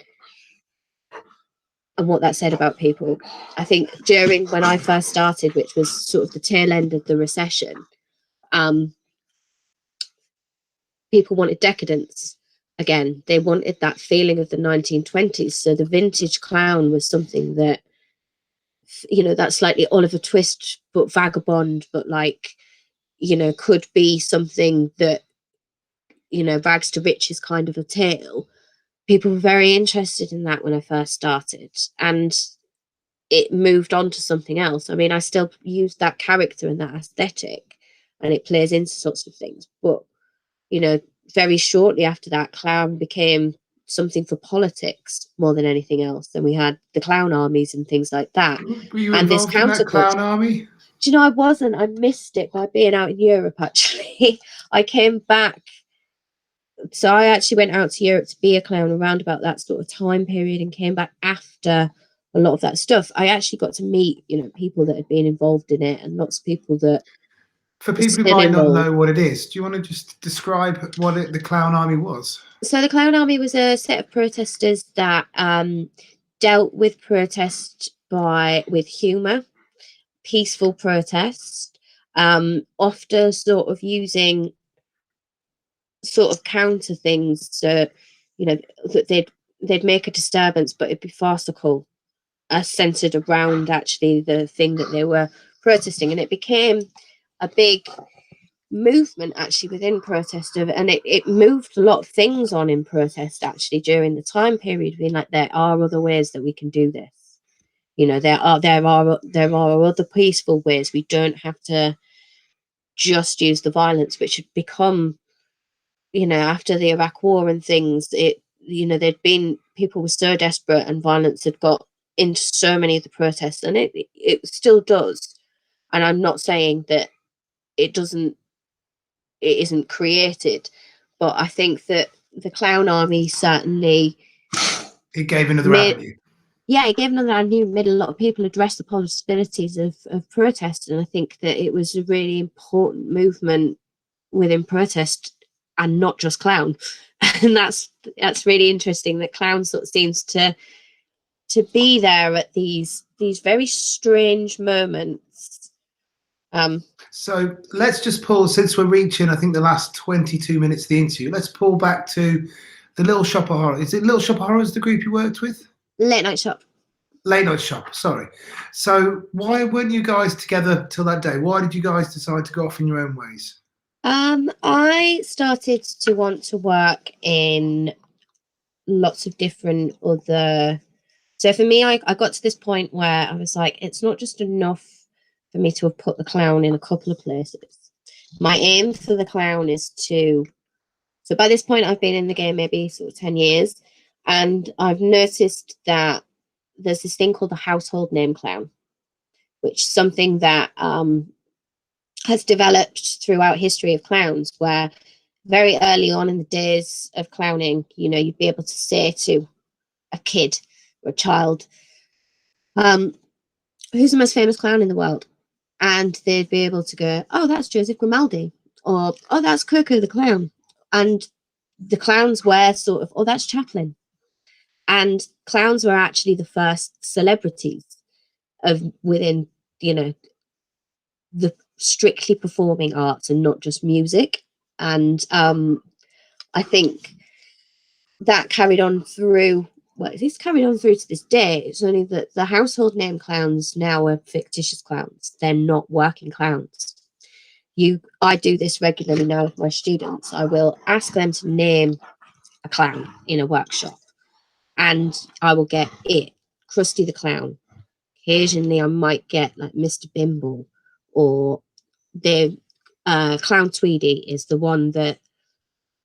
and what that said about people. I think during when I first started, which was sort of the tail end of the recession, people wanted decadence again. They wanted that feeling of the 1920s. So the vintage clown was something that, you know, that slightly Oliver Twist but vagabond, but like, you know, could be something that, you know, rags to riches kind of a tale. People were very interested in that when I first started, and it moved on to something else. I mean, I still use that character and that aesthetic, and it plays into sorts of things. But, you know, very shortly after that, clown became something for politics more than anything else. And we had the clown armies and things like that. Were you And this involved in that clown counterculture. army? Do you know, I wasn't. I missed it by being out in Europe, actually. I came back. So I actually went out to Europe to be a clown around about that sort of time period, and came back after a lot of that stuff. I actually got to meet, you know, people that had been involved in it, and lots of people that, for people who might not know what it is, do you want to just describe what the clown army was? So the clown army was a set of protesters that dealt with protest with humour, peaceful protest, often sort of using sort of counter things. So, you know, that they'd make a disturbance, but it'd be farcical, centered around actually the thing that they were protesting, and it became a big movement actually within protest and it moved a lot of things on in protest actually during the time period, being like, there are other ways that we can do this. You know, there are other peaceful ways. We don't have to just use the violence, which had become, you know, after the Iraq War and things, it, you know, there'd been, people were so desperate and violence had got into so many of the protests, and it still does. And I'm not saying that it isn't created, but I think that the clown army certainly, it gave another avenue. Yeah, it gave another avenue, made a lot of people address the possibilities of protest, and I think that it was a really important movement within protest, and not just clown. And that's really interesting that clown sort of seems to be there at these very strange moments. So let's just pull, since we're reaching, I think, the last 22 minutes of the interview, let's pull back to the Little Shop of Horror. Is it Little Shop of Horror is the group you worked with? Late Night Shop. Late Night Shop, sorry. So why weren't you guys together till that day? Why did you guys decide to go off in your own ways? I started to want to work in lots of different other. So for me, I got to this point where I was like, it's not just enough for me to have put the clown in a couple of places. My aim for the clown is to. So by this point, I've been in the game maybe sort of 10 years, and I've noticed that there's this thing called the household name clown, which is something that has developed throughout history of clowns, where very early on in the days of clowning, you know, you'd be able to say to a kid or a child, who's the most famous clown in the world? And they'd be able to go, oh, that's Joseph Grimaldi, or oh, that's Coco the clown. And the clowns were sort of, oh, that's Chaplin. And clowns were actually the first celebrities of within, you know, the strictly performing arts and not just music. And I think that carried on through, well, it's carried on through to this day. It's only that the household name clowns now are fictitious clowns. They're not working clowns. I do this regularly now with my students. I will ask them to name a clown in a workshop, and I will get it, Krusty the Clown. Occasionally I might get like Mr. Bimble, or the Clown Tweedy is the one that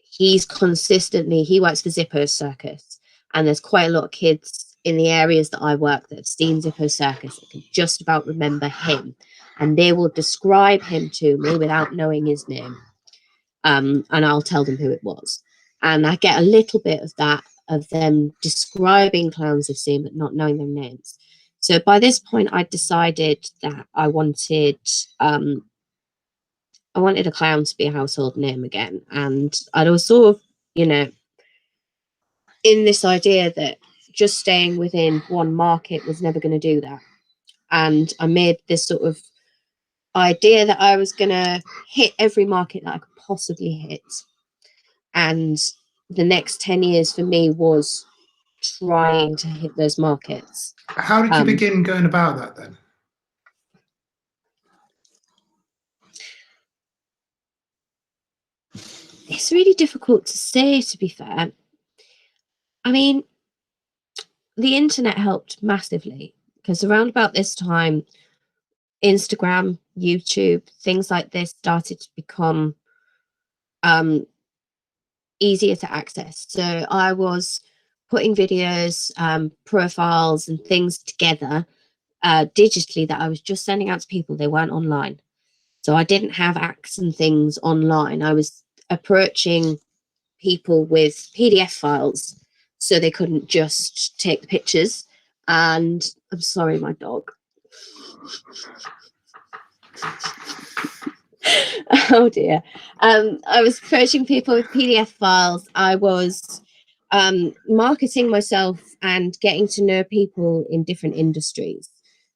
he works for Zippo's Circus, and there's quite a lot of kids in the areas that I work that have seen Zippo's Circus that can just about remember him, and they will describe him to me without knowing his name, and I'll tell them who it was, and I get a little bit of that, of them describing clowns they've seen but not knowing their names. So by this point I decided that I wanted a clown to be a household name again. And I was sort of, you know, in this idea that just staying within one market was never going to do that. And I made this sort of idea that I was going to hit every market that I could possibly hit. And the next 10 years for me was trying to hit those markets. How did you begin going about that then? It's really difficult to say, to be fair. I mean, the internet helped massively, because around about this time, Instagram, YouTube, things like this started to become easier to access. So I was putting videos, profiles and things together digitally that I was just sending out to people. They weren't online. So I didn't have acts and things online. I was approaching people with PDF files so they couldn't just take the pictures. And I'm sorry, my dog. Oh dear. I was approaching people with PDF files. I was marketing myself and getting to know people in different industries.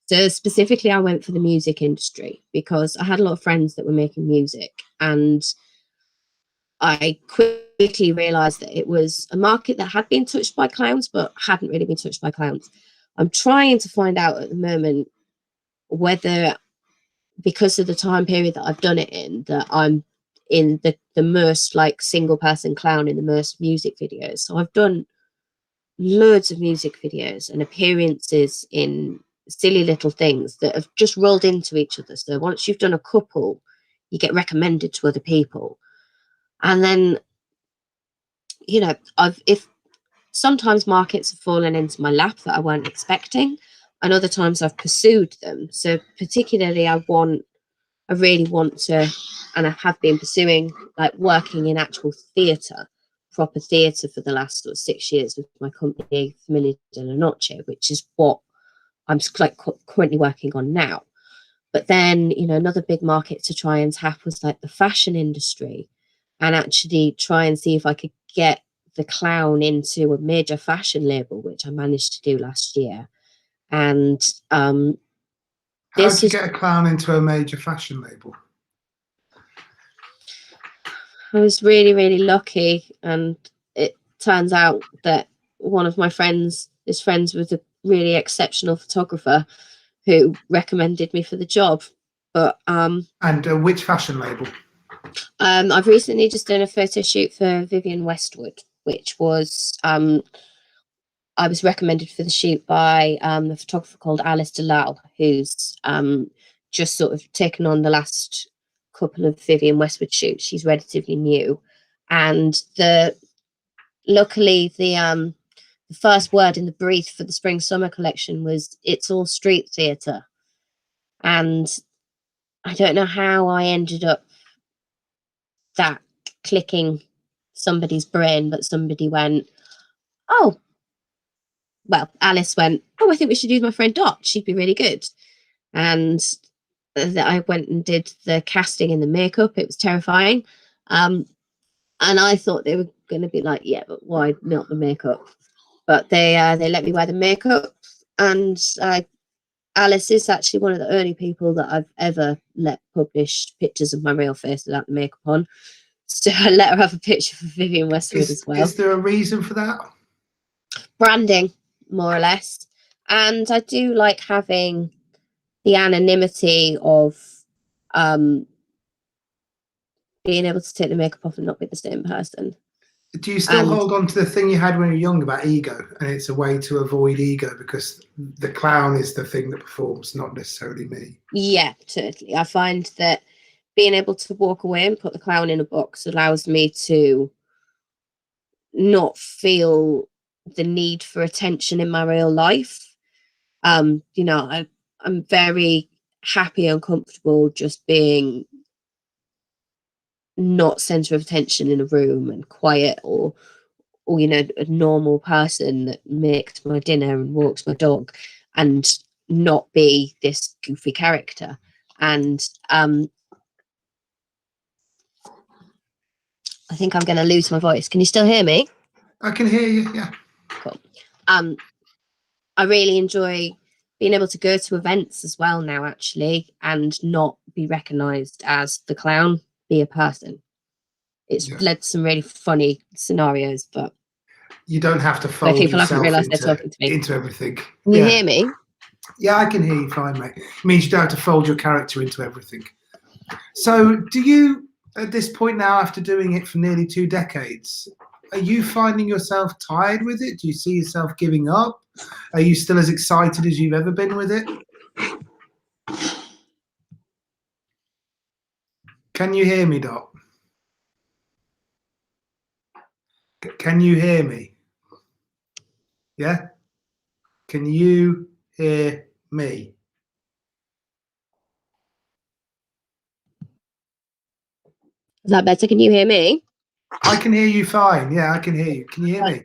So specifically, I went for the music industry because I had a lot of friends that were making music, and I quickly realized that it was a market that had been touched by clowns, but hadn't really been touched by clowns. I'm trying to find out at the moment whether, because of the time period that I've done it in, that I'm in the most like single person clown in the most music videos. So I've done loads of music videos and appearances in silly little things that have just rolled into each other. So once you've done a couple, you get recommended to other people. And then, you know, if sometimes markets have fallen into my lap that I weren't expecting, and other times I've pursued them. So particularly I really want to, and I have been pursuing, like working in actual theatre, proper theatre for the last sort of 6 years with my company, Familia della Noche, which is what I'm like currently working on now. But then, you know, another big market to try and tap was like the fashion industry, and actually try and see if I could get the clown into a major fashion label, which I managed to do last year. And how did you get a clown into a major fashion label? I was really, really lucky, and it turns out that one of my friends is friends with a really exceptional photographer who recommended me for the job. But and which fashion label? I've recently just done a photo shoot for Vivian Westwood, which was I was recommended for the shoot by a photographer called Alice Dalal, who's just sort of taken on the last couple of Vivian Westwood shoots. She's relatively new, and luckily the first word in the brief for the spring summer collection was "It's all street theatre," and I don't know how I ended up that clicking somebody's brain, but somebody went, "Oh, well," Alice went, "Oh, I think we should use my friend Dot. She'd be really good." And I went and did the casting and the makeup. It was terrifying. And I thought they were going to be like, "Yeah, but why not the makeup?" but they let me wear the makeup, and Alice is actually one of the only people that I've ever let publish pictures of my real face without the makeup on. So I let her have a picture for Vivian Westwood as well. Is there a reason for that? Branding, more or less. And I do like having the anonymity of being able to take the makeup off and not be the same person. Do you still hold on to the thing you had when you were young about ego? And it's a way to avoid ego because the clown is the thing that performs, not necessarily me. Yeah, totally. I find that being able to walk away and put the clown in a box allows me to not feel the need for attention in my real life. I'm very happy and comfortable just being not center of attention in a room and quiet, or a normal person that makes my dinner and walks my dog, and not be this goofy character. And I think I'm going to lose my voice. Can you still hear me? I can hear you, yeah. Cool. I really enjoy being able to go to events as well now, actually, and not be recognised as the clown, be a person. It's led to some really funny scenarios, but you don't have to fold people yourself haven't realised they're talking to me. into everything. Can you hear me? Yeah, I can hear you fine, mate. It means you don't have to fold your character into everything. So do you, at this point now, after doing it for nearly 2 decades, are you finding yourself tired with it? Do you see yourself giving up? Are you still as excited as you've ever been with it? Can you hear me, Dot? Can you hear me? Yeah? Can you hear me? Is that better? Can you hear me? I can hear you fine. Yeah, I can hear you. Can you hear me?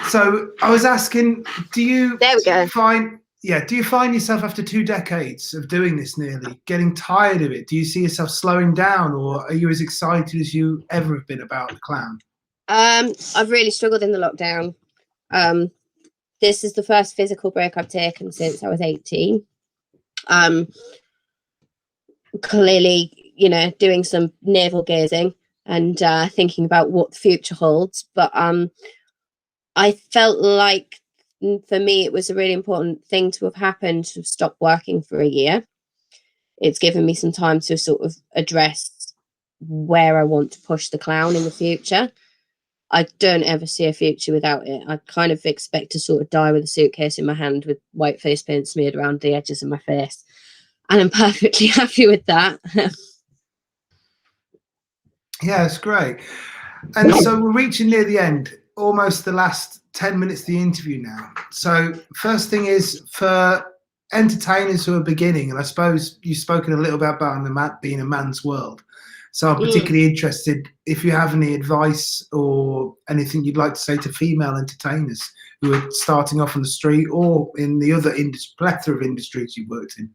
So I was asking, do you find yourself after 2 decades of doing this nearly getting tired of it? Do you see yourself slowing down, or are you as excited as you ever have been about the clown? I've really struggled in the lockdown. This is the first physical break I've taken since I was 18. Clearly, doing some navel gazing and thinking about what the future holds. But I felt like, for me, it was a really important thing to have happened, to stop working for a year. It's given me some time to sort of address where I want to push the clown in the future. I don't ever see a future without it. I kind of expect to sort of die with a suitcase in my hand with white face paint smeared around the edges of my face. And I'm perfectly happy with that. Yeah, it's great. And so we're reaching near the end, almost the last 10 minutes of the interview now. So first thing is, for entertainers who are beginning, and I suppose you've spoken a little bit about being a man's world. So I'm particularly interested if you have any advice or anything you'd like to say to female entertainers who are starting off on the street or in the other plethora of industries you've worked in.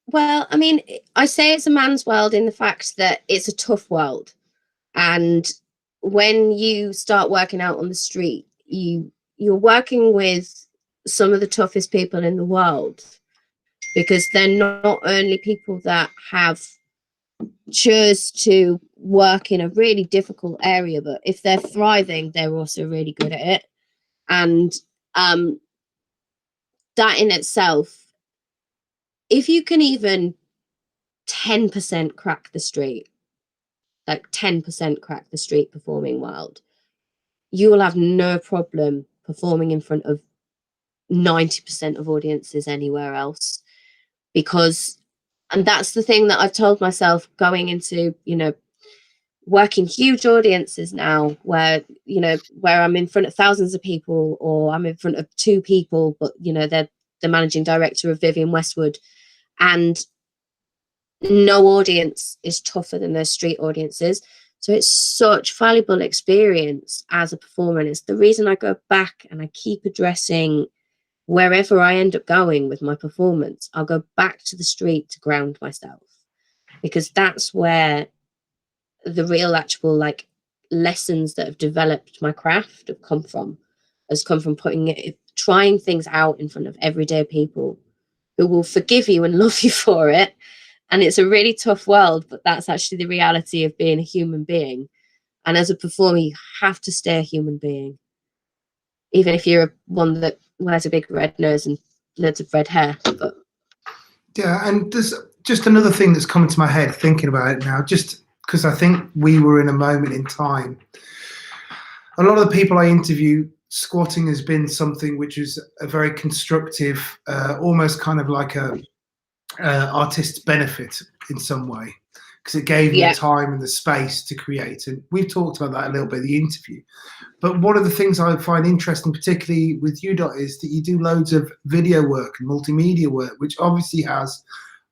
Well, I mean, I say it's a man's world in the fact that it's a tough world. And when you start working out on the street, you're working with some of the toughest people in the world, because they're not only people that have chose to work in a really difficult area, but if they're thriving, they're also really good at it. And that in itself, if you can even 10% crack the street, like 10% crack the street performing world, you will have no problem performing in front of 90% of audiences anywhere else. And that's the thing that I've told myself going into, working huge audiences now, where I'm in front of thousands of people, or I'm in front of 2 people, but they're the managing director of Vivian Westwood, and no audience is tougher than those street audiences. So it's such valuable experience as a performer, and it's the reason I go back and I keep addressing wherever I end up going with my performance. I'll go back to the street to ground myself, because that's where the real actual lessons that have developed my craft have come from trying things out in front of everyday people who will forgive you and love you for it. And it's a really tough world, but that's actually the reality of being a human being. And as a performer, you have to stay a human being, even if you're one that wears a big red nose and loads of red hair. But yeah, and there's just another thing that's come into my head thinking about it now, just because I think we were in a moment in time. A lot of the people I interview, squatting has been something which is a very constructive, almost kind of like a artist's benefit in some way, because it gave me the time and the space to create. And we've talked about that a little bit in the interview. But one of the things I find interesting, particularly with you, Dot, is that you do loads of video work and multimedia work, which obviously has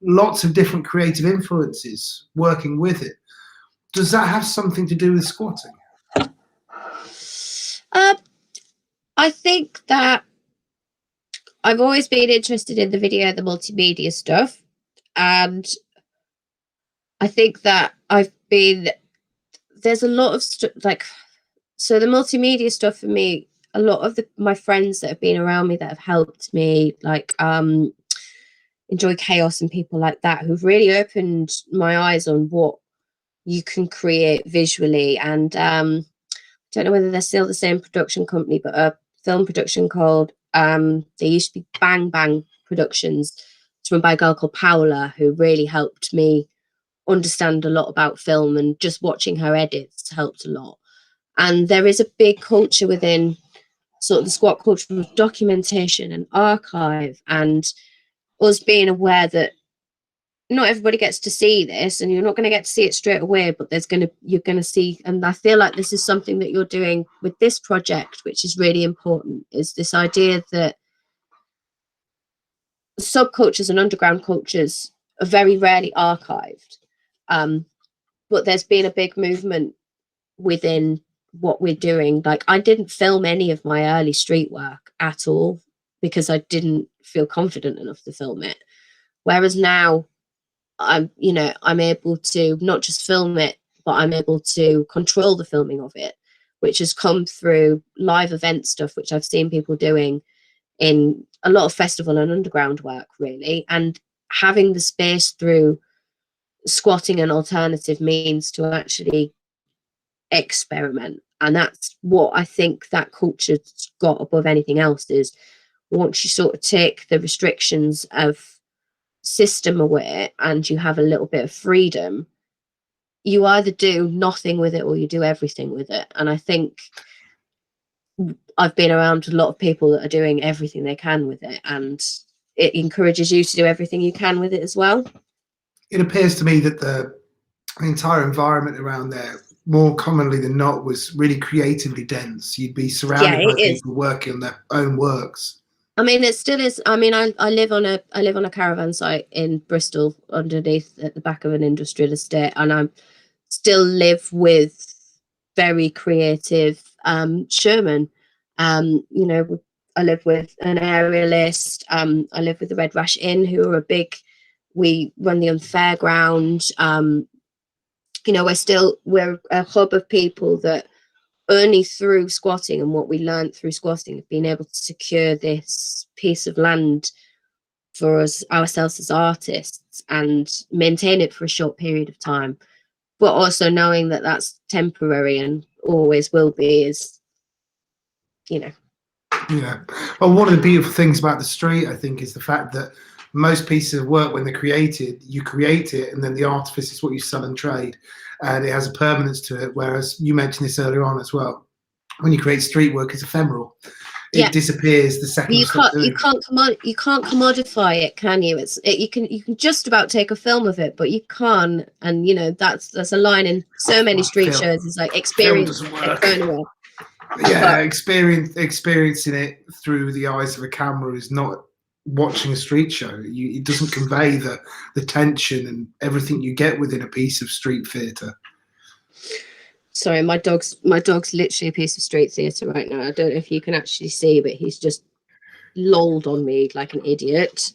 lots of different creative influences working with it. Does that have something to do with squatting? I think that I've always been interested in the video, the multimedia stuff. And I think that there's a lot of so the multimedia stuff for me, a lot of my friends that have been around me that have helped me, like Enjoy Chaos and people like that, who've really opened my eyes on what you can create visually. And I don't know whether they're still the same production company, but a film production called they used to be Bang Bang Productions. It's run by a girl called Paola, who really helped me understand a lot about film, and just watching her edits helped a lot. And there is a big culture within sort of the squat culture of documentation and archive, and us being aware that not everybody gets to see this, and you're not going to get to see it straight away, but you're going to see. And I feel like this is something that you're doing with this project, which is really important, is this idea that subcultures and underground cultures are very rarely archived. But there's been a big movement within what we're doing. Like, I didn't film any of my early street work at all because I didn't feel confident enough to film it. Whereas now I'm able to not just film it, but I'm able to control the filming of it, which has come through live event stuff, which I've seen people doing in a lot of festival and underground work, really, and having the space through squatting and alternative means to actually experiment. And that's what I think that culture's got above anything else, is once you sort of take the restrictions of system away and you have a little bit of freedom, you either do nothing with it or you do everything with it. And I think I've been around a lot of people that are doing everything they can with it, and it encourages you to do everything you can with it as well. It appears to me that the entire environment around there, more commonly than not, was really creatively dense. You'd be surrounded by people working on their own works. I mean, it still is. I mean, I live on a caravan site in Bristol, underneath at the back of an industrial estate, and I still live with very creative Sherman. I live with an aerialist. I live with the Red Rash Inn, who are we run the Unfairground. We're a hub of people that only through squatting and what we learned through squatting have been able to secure this piece of land for ourselves as artists and maintain it for a short period of time, but also knowing that that's temporary and always will be, is, Yeah. Well, one of the beautiful things about the street, I think, is the fact that most pieces of work, when they're created, you create it, and then the artifice is what you sell and trade, and it has a permanence to it. Whereas you mentioned this earlier on as well, when you create street work, it's ephemeral. It disappears the second you can't commodify it, can you? You can just about take a film of it, but you can't. And that's a line in so many street shows, is like, experience it. Yeah, experiencing it through the eyes of a camera is not watching a street show. It doesn't convey the tension and everything you get within a piece of street theatre. Sorry, my dog's literally a piece of street theatre right now. I don't know if you can actually see, but he's just lolled on me like an idiot.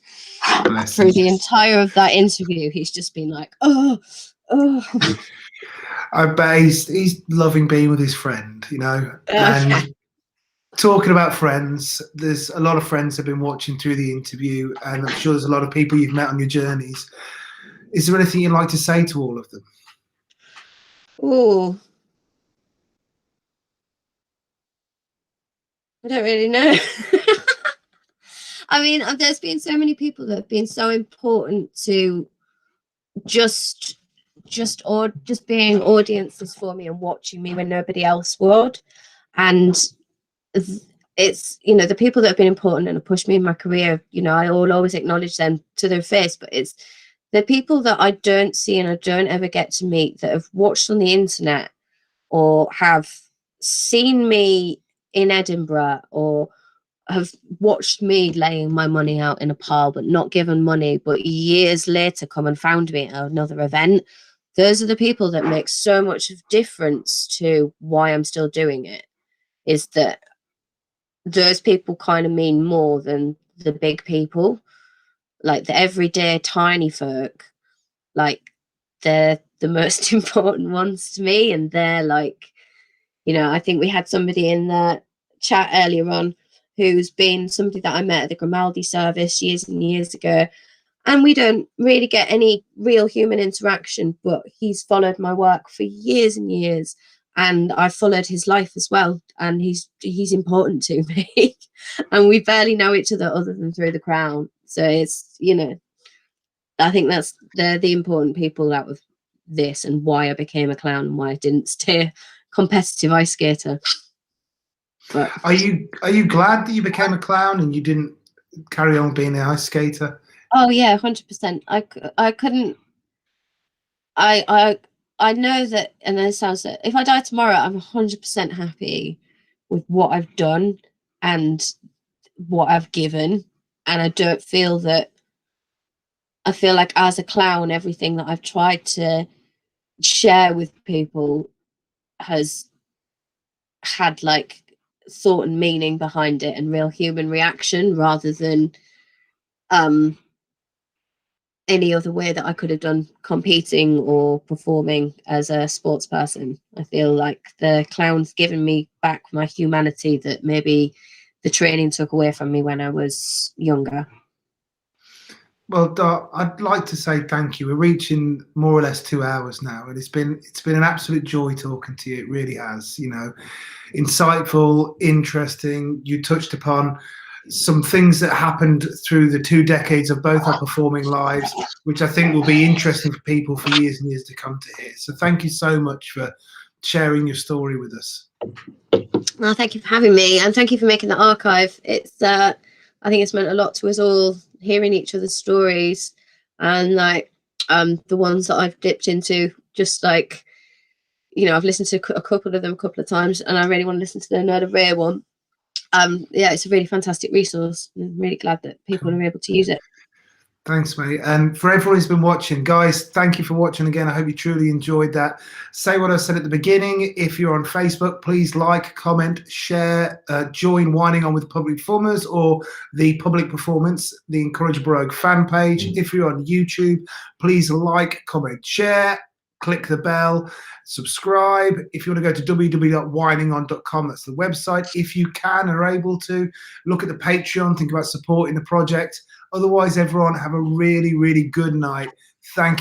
Through the entire of that interview, he's just been like, oh. I bet he's loving being with his friend, you know. And talking about friends, there's a lot of friends have been watching through the interview, and I'm sure there's a lot of people you've met on your journeys. Is there anything you'd like to say to all of them? Oh, I don't really know. I mean, there's been so many people that have been so important to just being audiences for me and watching me when nobody else would. And it's, you know, the people that have been important and have pushed me in my career, you know, I will always acknowledge them to their face, but it's the people that I don't see and I don't ever get to meet that have watched on the internet or have seen me in Edinburgh or have watched me laying my money out in a pile but not given money, but years later come and found me at another event. Those are the people that make so much of difference to why I'm still doing it, is that those people kind of mean more than the big people, like the everyday tiny folk. Like, they're the most important ones to me, and they're like, you know, I think we had somebody in the chat earlier on who's been somebody that I met at the Grimaldi service years and years ago, and we don't really get any real human interaction, but he's followed my work for years and years, and I've followed his life as well, and he's important to me. And we barely know each other other than through the crown. So it's, you know, I think they're the important people out of this, and why I became a clown and why I didn't stay a competitive ice skater. But Are you glad that you became a clown and you didn't carry on being an ice skater? oh yeah, 100%. I couldn't. I know that, and it sounds that if I die tomorrow, I'm 100% happy with what I've done and what I've given, and I don't feel that. I feel like as a clown, everything that I've tried to share with people has had like thought and meaning behind it and real human reaction, rather than any other way that I could have done competing or performing as a sports person. I feel like the clown's given me back my humanity that maybe the training took away from me when I was younger. Well, Dot, I'd like to say thank you. We're reaching more or less 2 hours now, and it's been an absolute joy talking to you. It really has. You know, insightful, interesting. You touched upon some things that happened through the 2 decades of both our performing lives, which I think will be interesting for people for years and years to come to hear. So thank you so much for sharing your story with us. Well, thank you for having me, and thank you for making the archive. It's I think it's meant a lot to us all, hearing each other's stories, and like the ones that I've dipped into, just like, you know, I've listened to a couple of them a couple of times, and I really want to listen to the Nerd of Rare one. Yeah, it's a really fantastic resource. I'm really glad that people are able to use it. Thanks, mate. And for everyone who's been watching, guys, thank you for watching again. I hope you truly enjoyed that. Say what I said at the beginning. If you're on Facebook, please like, comment, share, join Whining On with Public Performers or the Public Performance, the Encourage Brogue fan page. If you're on YouTube, please like, comment, share, click the bell, subscribe. If you want to go to www.whiningon.com, that's the website. If you can or are able to, look at the Patreon, think about supporting the project. Otherwise, everyone, have a really, really good night. Thank you.